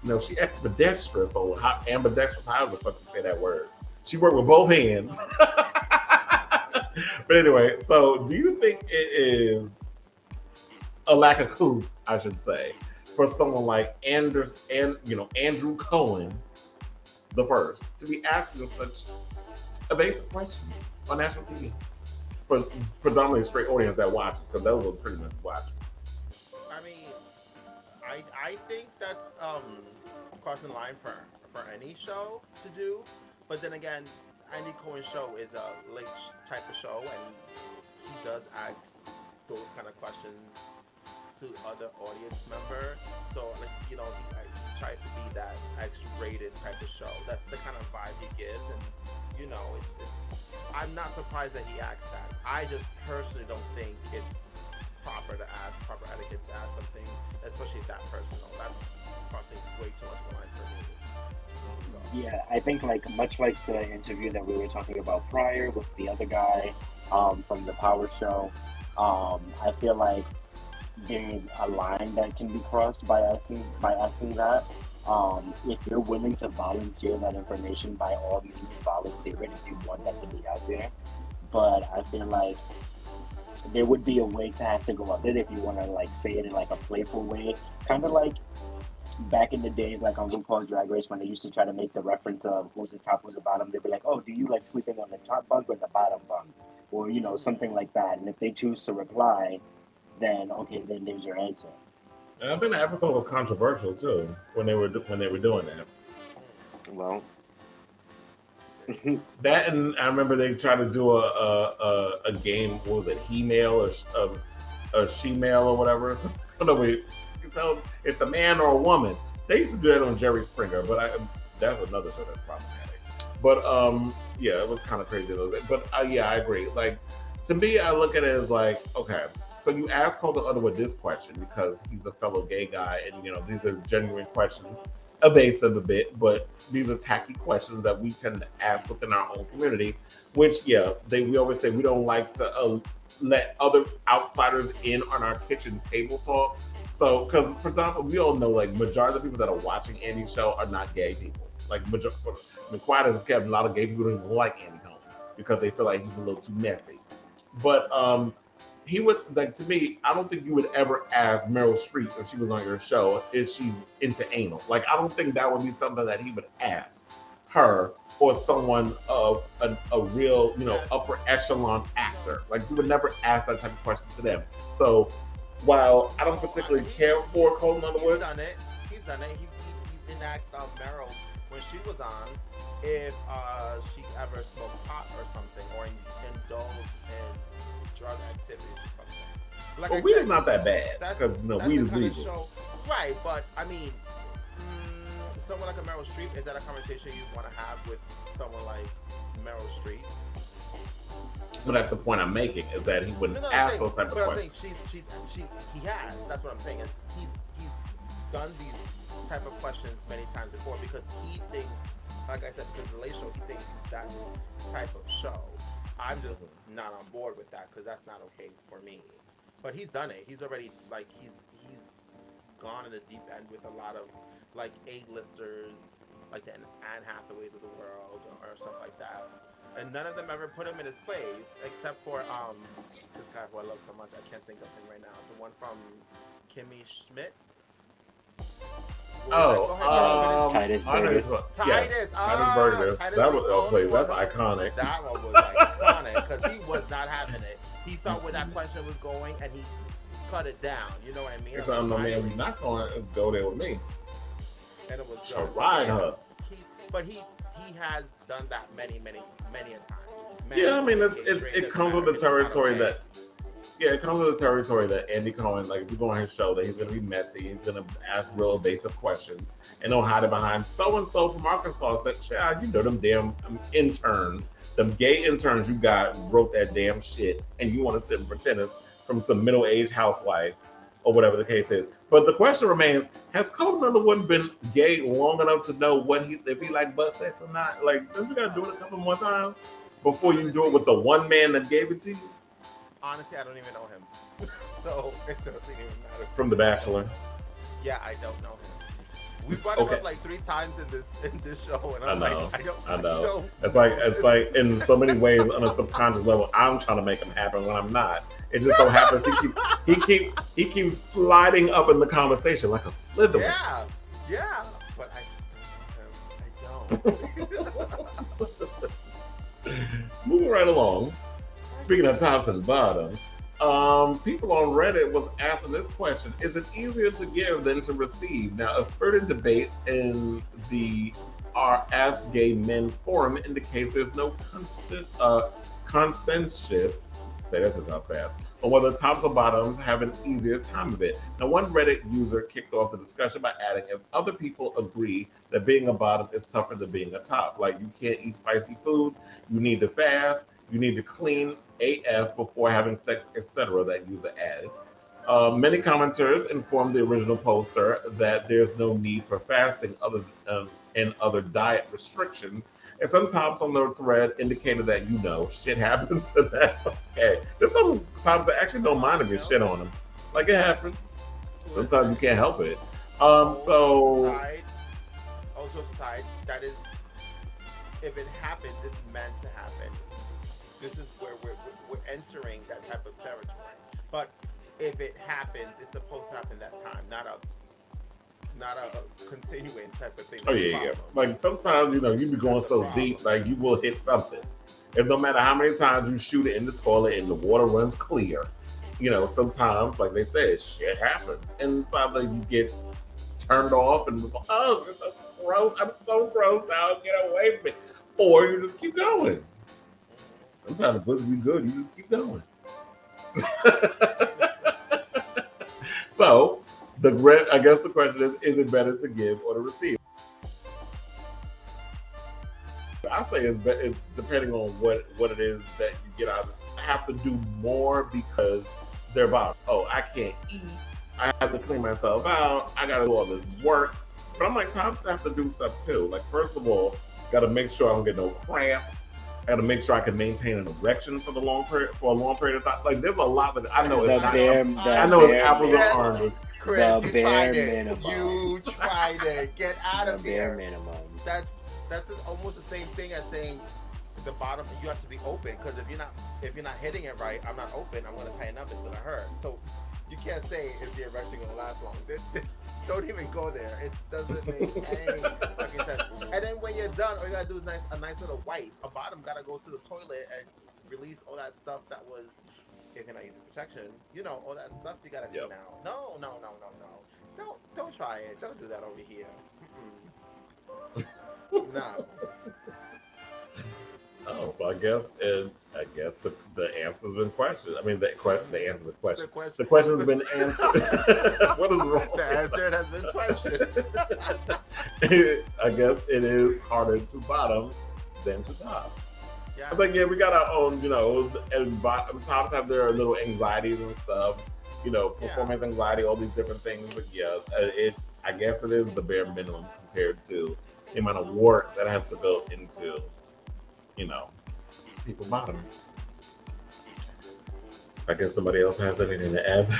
Speaker 2: She ambidextrous, so how ambidextrous, how the fuck you say that word? She worked with both hands. But anyway, so do you think it is a lack of coup, I should say, for someone like Andrew Cohen, the first, to be asking such evasive questions on national TV? For predominantly straight audience that watches, because those will pretty much watch.
Speaker 3: I mean, I think that's crossing the line for any show to do, but then again, Andy Cohen's show is a late type of show, and he does ask those kind of questions to other audience members. So he tries to be that X-rated type of show. That's the kind of vibe he gives, and it's I'm not surprised that he asked that. I just personally don't think it's proper etiquette to ask something, especially that personal. That's crossing way too much line for me. So.
Speaker 6: Yeah, I think much like the interview that we were talking about prior with the other guy from the Power Show, I feel like there's a line that can be crossed by asking that. If you're willing to volunteer that information, by all means volunteer it if you want that to be out there. But I feel like there would be a way to have to go about it if you want to say it in a playful way, kind of like back in the days, on RuPaul's Drag Race, when they used to try to make the reference of who's the top, who's the bottom. They'd be like, "Oh, do you like sleeping on the top bunk or the bottom bunk?" Or something like that. And if they choose to reply, then okay, then there's your answer.
Speaker 2: And I think the episode was controversial too when they were doing that.
Speaker 6: Well,
Speaker 2: that, and I remember they tried to do a game. What was it? He-mail or she-mail or whatever. So, I don't know. You can tell it's a man or a woman. They used to do that on Jerry Springer, but that's another show that's problematic. But yeah, it was kind of crazy. But yeah, I agree. To me, I look at it as okay. So you ask Colton Underwood this question because he's a fellow gay guy, and these are genuine questions, evasive a bit, but these are tacky questions that we tend to ask within our own community. Which, we always say we don't like to let other outsiders in on our kitchen table talk. So, because for example, we all know like majority of the people that are watching Andy's show are not gay people. Like, quiet as it's kept, a lot of gay people don't even like Andy Cohen because they feel like he's a little too messy. But he would, like, to me, I don't think you would ever ask Meryl Streep if she was on your show if she's into anal. Like, I don't think that would be something that he would ask her or someone of a real, upper echelon actor. Like, you would never ask that type of question to them. So while I don't particularly care for Colton Underwood,
Speaker 3: he's done it. He been asked Meryl when she was on if she ever smoked pot or something or indulged in drug activities or something. Like,
Speaker 2: well, weed is not that bad because weed is legal.
Speaker 3: Right, but I mean, someone like a Meryl Streep, is that a conversation you want to have with someone like Meryl Streep?
Speaker 2: But that's the point I'm making, is that he wouldn't ask those type of questions.
Speaker 3: He has. That's what I'm saying. And he's done these type of questions many times before because he thinks, like I said, because the Late Show, he thinks he's that type of show. I'm just not on board with that because that's not okay for me. But he's done it. He's already he's gone in the deep end with a lot of like A-listers, like the Anne Hathaways of the world or stuff like that. And none of them ever put him in his place, except for this guy who I love so much. I can't think of him right now. The one from Kimmy Schmidt.
Speaker 6: Titus Burgess.
Speaker 3: Titus.
Speaker 2: That was that's iconic.
Speaker 3: That one was iconic because he was not having it. He saw where that question was going and he cut it down. You know what I mean?
Speaker 2: So my man was not going to go there with me.
Speaker 3: And it was
Speaker 2: ride her.
Speaker 3: But he has done that many a time.
Speaker 2: Yeah, I mean, it comes with the territory that. Yeah, it comes with the territory that Andy Cohen, like, if you go on his show, that he's going to be messy, he's going to ask real evasive questions, and don't hide it behind so-and-so from Arkansas said, child, you know them damn interns, them gay interns you got wrote that damn shit, and you want to sit and pretend it's from some middle-aged housewife, or whatever the case is. But the question remains, has Colton Underwood been gay long enough to know if he like butt sex or not? Like, don't you got to do it a couple more times before you do it with the one man that gave it to you?
Speaker 3: Honestly, I don't even know him, so it doesn't even matter.
Speaker 2: From The Bachelor.
Speaker 3: Yeah, I don't know him. We brought him up like 3 times in this show, and I'm
Speaker 2: I know. It's like in so many ways on a subconscious level, I'm trying to make him happen when I'm not. It just so happens he keeps sliding up in the conversation like a Slytherin.
Speaker 3: Yeah, but I just don't know him. I don't.
Speaker 2: Moving right along. Speaking of tops and bottoms, people on Reddit was asking this question: is it easier to give than to receive? Now, a spirited debate in the Ask Gay Men forum indicates there's no consensus, say that fast, on whether tops or bottoms have an easier time of it. Now, one Reddit user kicked off the discussion by adding, if other people agree that being a bottom is tougher than being a top, like you can't eat spicy food, you need to fast, you need to clean AF before having sex, etc., that user added. Many commenters informed the original poster that there's no need for fasting and other diet restrictions. And some tops on the thread indicated that, shit happens and that's okay. There's some tops that actually don't mind if you shit on them. Like, it happens. Sometimes you can't help it.
Speaker 3: Also aside, that is, if it happens, it's meant to happen. This is where we're entering that type of territory. But if it happens, it's supposed to happen that time, not a continuing type of thing.
Speaker 2: Oh yeah. Like sometimes, you be going so deep, like you will hit something. And no matter how many times you shoot it in the toilet and the water runs clear, sometimes, like they said, shit happens. And sometimes you get turned off and oh, this is so gross. I'm so gross now. Get away from me. Or you just keep going. Sometimes the pussy be good, you just keep going. So, I guess the question is it better to give or to receive? I say it's depending on what it is that you get out of this. I have to do more because they're boss. Oh, I can't eat. I have to clean myself out. I got to do all this work. But I'm like, tops have to do stuff too. Like, first of all, got to make sure I don't get no cramp. I got to make sure I can maintain an erection for a long period of time. Like, there's a lot that I know it's not. I know it's apples or oranges.
Speaker 3: Chris, you tried it.
Speaker 6: Minimum.
Speaker 3: You tried it. Get out of
Speaker 6: The
Speaker 3: here.
Speaker 6: bare minimum.
Speaker 3: That's almost the same thing as saying the bottom. You have to be open because if you're not hitting it right, I'm not open. I'm gonna tighten up. It's gonna hurt. So you can't say is the erection gonna last long. This don't even go there. It doesn't make any fucking sense. And then when you're done, all you gotta do is a nice little wipe. A bottom gotta go to the toilet and release all that stuff that was. If you're not using protection, all that stuff you gotta clean out. No. Don't try it. Don't do that over here. No.
Speaker 2: Oh, so I guess the answer's been questioned. I mean, the answer to the question. The question's been answered. What is wrong?
Speaker 3: The answer has been questioned.
Speaker 2: I guess it is harder to bottom than to top.
Speaker 3: Yeah.
Speaker 2: I was like, yeah, we got our own, and tops have their little anxieties and stuff, performance anxiety, all these different things. But yeah, I guess it is the bare minimum compared to the amount of work that has to go into, people bottom. I guess somebody else has anything to add.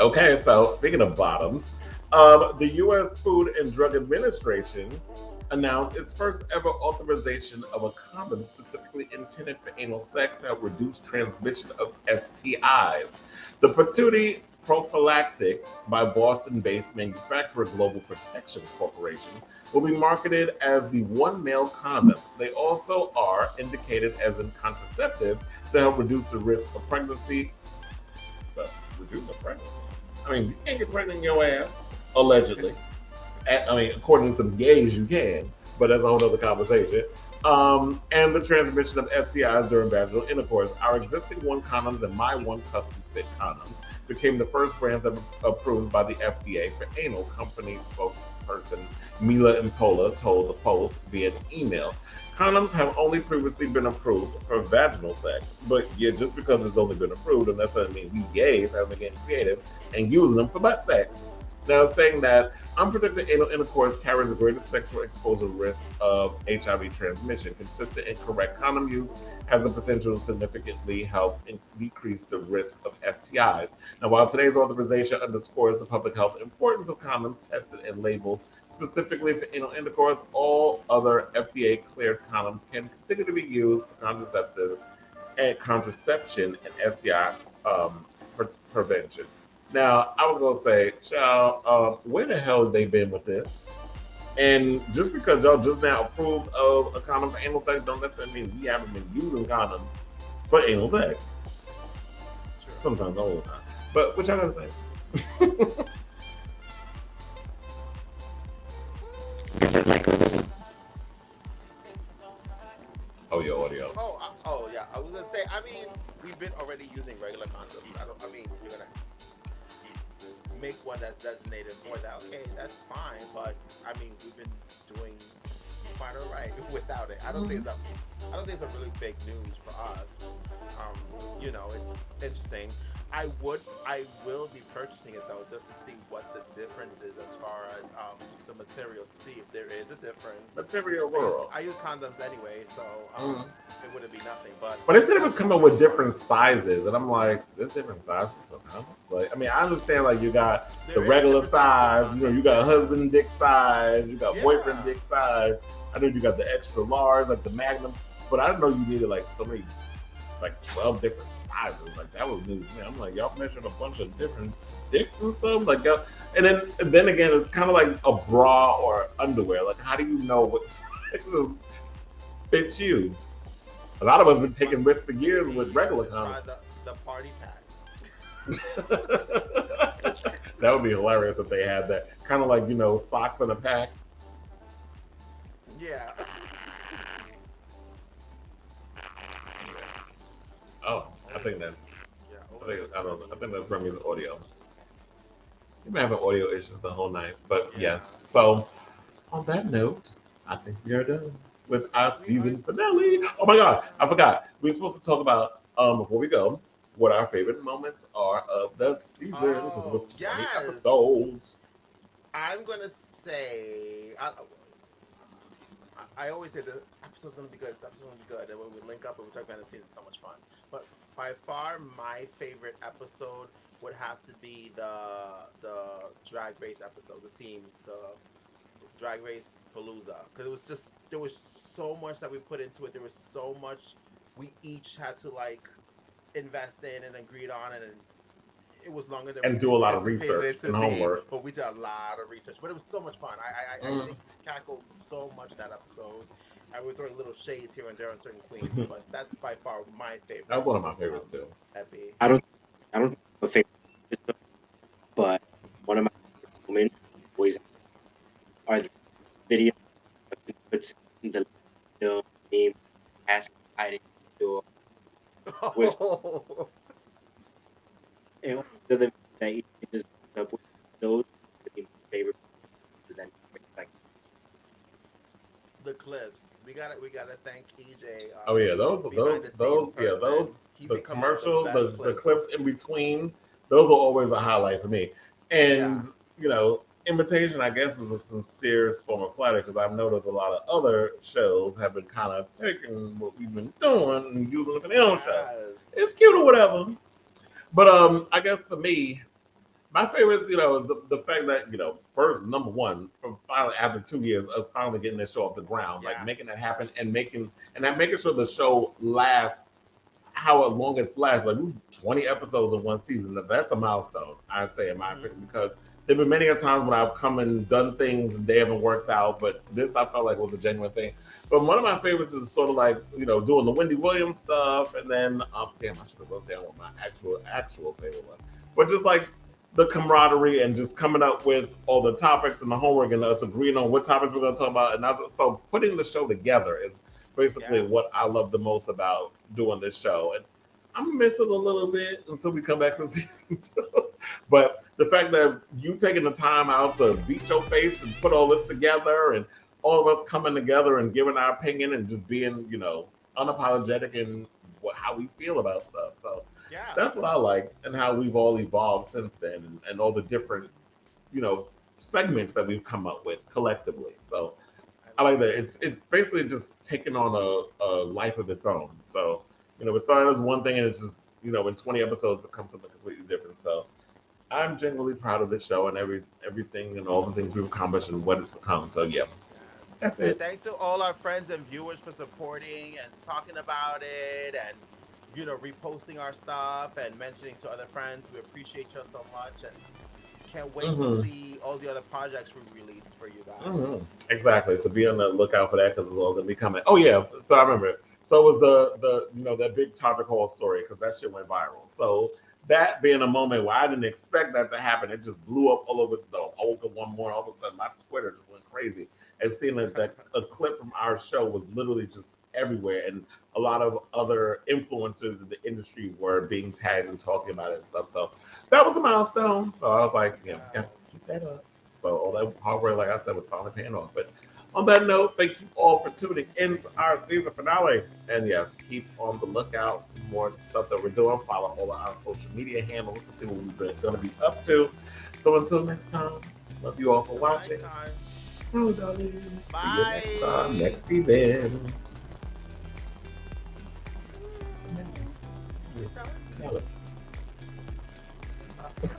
Speaker 2: Okay, so speaking of bottoms, the U.S. Food and Drug Administration announced its first ever authorization of a condom specifically intended for anal sex to help reduce transmission of STIs. The patootie prophylactics by Boston-based manufacturer Global Protection Corporation will be marketed as the one male condom. They also are indicated as a contraceptive to help reduce the risk of pregnancy. But reduce the pregnancy? I mean, you can't get pregnant in your ass, allegedly. According to some gays, you can, but that's a whole other conversation. And the transmission of STIs during vaginal intercourse. Our existing one condoms and my one custom fit condom became the first brands ever approved by the FDA for anal. Company spokesperson Mila Impola told the Post via an email. Condoms have only previously been approved for vaginal sex, but yeah, just because it's only been approved, and that doesn't mean we gays haven't been getting creative and using them for butt sex. Now, saying that unprotected anal intercourse carries a greater sexual exposure risk of HIV transmission. Consistent and correct condom use has the potential to significantly help decrease the risk of STIs. Now, while today's authorization underscores the public health importance of condoms tested and labeled specifically for anal intercourse, all other FDA-cleared condoms can continue to be used for contraception and STI prevention. Now, I was going to say, child, where the hell have they been with this? And just because y'all just now approved of a condom for anal sex don't necessarily mean we haven't been using condoms for anal sex. Sure. Sometimes, all the time. But what y'all got to say? Oh, your audio.
Speaker 3: Oh, yeah. I was going to say, we've been already using regular condoms. You're going to make one that's designated for that. Okay, that's fine, but we've been doing quite all right without it. I don't think it's a really big news for us. It's interesting. I will be purchasing it though, just to see what the difference is as far as the material, to see if there is a difference.
Speaker 2: Material world.
Speaker 3: I use condoms anyway, so it wouldn't be nothing. But
Speaker 2: they said it was coming with different sizes, and I'm like, there's different sizes for condoms. Like, I understand, like, you got the regular size, you got a husband dick size, you got boyfriend dick size. I know you got the extra large, like the Magnum, but I didn't know you needed like so many, like 12 different sizes. Like, that was news to me. I'm like, y'all measured a bunch of different dicks and stuff, like, and then again, it's kind of like a bra or underwear. Like, how do you know what sizes fits you? A lot of us have been taking risks for years with regular condoms.
Speaker 3: The party pack.
Speaker 2: That would be hilarious if they had that. Kind of like, socks in a pack.
Speaker 3: Yeah.
Speaker 2: Oh, I think that's. I think that's Remy's audio. You've been having audio issues the whole night, but yes. So, on that note, I think we are done with our season finale. Oh my God, I forgot. We were supposed to talk about before we go what our favorite moments are of the season because it was 20 episodes.
Speaker 3: I'm gonna say I always say the episode's gonna be good. This episode's gonna be good, and when we link up and we talk behind the scenes, it's so much fun. But by far, my favorite episode would have to be the Drag Race episode, the theme, the Drag Race Palooza, because it was just there was so much that we put into it. There was so much we each had to like invest in and agreed on, and it was longer than
Speaker 2: And
Speaker 3: we
Speaker 2: do a lot of
Speaker 3: anticipated
Speaker 2: research
Speaker 3: it to
Speaker 2: and
Speaker 3: be.
Speaker 2: homework.
Speaker 3: But we did a lot of research, but it was so much fun. I think cackled so much that episode. And we're throwing little shades here and there on certain queens, but that's by far my favorite.
Speaker 2: That was one of my favorites too.
Speaker 3: Epi.
Speaker 6: I don't have a favorite episode, but one of my favorite moments always are the video puts the little name asking hiding door. Which and one of the that you just up with those would be my favorite present like
Speaker 3: The clips. We gotta thank EJ.
Speaker 2: Oh yeah, those
Speaker 3: He
Speaker 2: the
Speaker 3: be coming up with
Speaker 2: commercials,
Speaker 3: best
Speaker 2: the clips in between, those are always a highlight for me. And you know, Invitation, I guess, is a sincere form of flattery because I've noticed a lot of other shows have been kind of taking what we've been doing and using it for their own show. It's cute or whatever. But I guess for me, my favorites, you know, is the fact that, you know, first, number one, from finally after 2 years, us finally getting this show off the ground, like making that happen and making sure the show lasts how long it's lasts. Like 20 episodes in one season. That's a milestone, I'd say, in my opinion, because there have been many a times when I've come and done things and they haven't worked out, but this I felt like was a genuine thing. But one of my favorites is sort of like, you know, doing the Wendy Williams stuff, and then damn, I should have wrote down what my actual favorite was. But just like the camaraderie and just coming up with all the topics and the homework and us agreeing on what topics we're going to talk about. And so putting the show together is basically what I love the most about doing this show. And I'm missing a little bit until we come back from season 2. But the fact that you taking the time out to beat your face and put all this together and all of us coming together and giving our opinion and just being, you know, unapologetic in how we feel about stuff. So that's what I like, and how we've all evolved since then, and all the different, you know, segments that we've come up with collectively. So I like that. It's basically just taking on a life of its own. So, you know, it started as one thing, and it's just, you know, in 20 episodes becomes something completely different. So I'm genuinely proud of this show and everything and all the things we've accomplished and what it's become. So yeah. That's it.
Speaker 3: And thanks to all our friends and viewers for supporting and talking about it and, you know, reposting our stuff and mentioning to other friends. We appreciate you so much and can't wait to see all the other projects we release for you guys.
Speaker 2: Exactly. So be on the lookout for that because it's all going to be coming. Oh yeah. So I remember. So it was the you know, that big topic hall story because that shit went viral. So that being a moment where I didn't expect that to happen, it just blew up all over one morning. All of a sudden, my Twitter just went crazy. And seeing that a clip from our show was literally just everywhere, and a lot of other influencers in the industry were being tagged and talking about it and stuff. So that was a milestone. So I was like, yeah, got to keep that up. So all that hard work, like I said, was finally paying off. But on that note, thank you all for tuning into our season finale. And yes, keep on the lookout for more stuff that we're doing. Follow all of our social media handles to see what we're going to be up to. So until next time, love you all for watching. Oh, darling.
Speaker 3: Bye.
Speaker 2: See you next time, next season.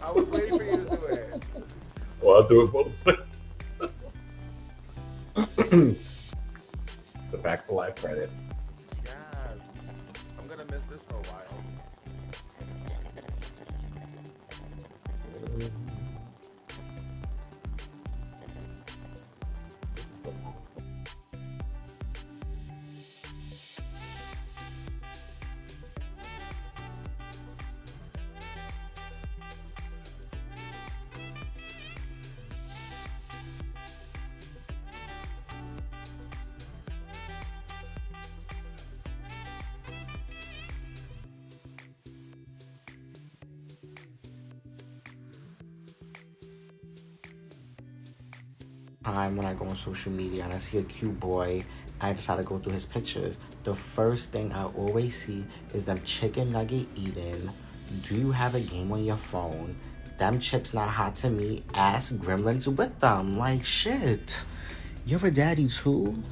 Speaker 3: I was waiting for you to do it.
Speaker 2: Well, I'll do it both ways. It's a Facts of Life credit.
Speaker 3: Yes. I'm going to miss this for a while.
Speaker 18: Time when I go on social media and I see a cute boy, I decide to go through his pictures. The first thing I always see is them chicken nugget eating. Do you have a game on your phone? Them chips not hot to me. Ask gremlins with them. Like, shit. You're a daddy too?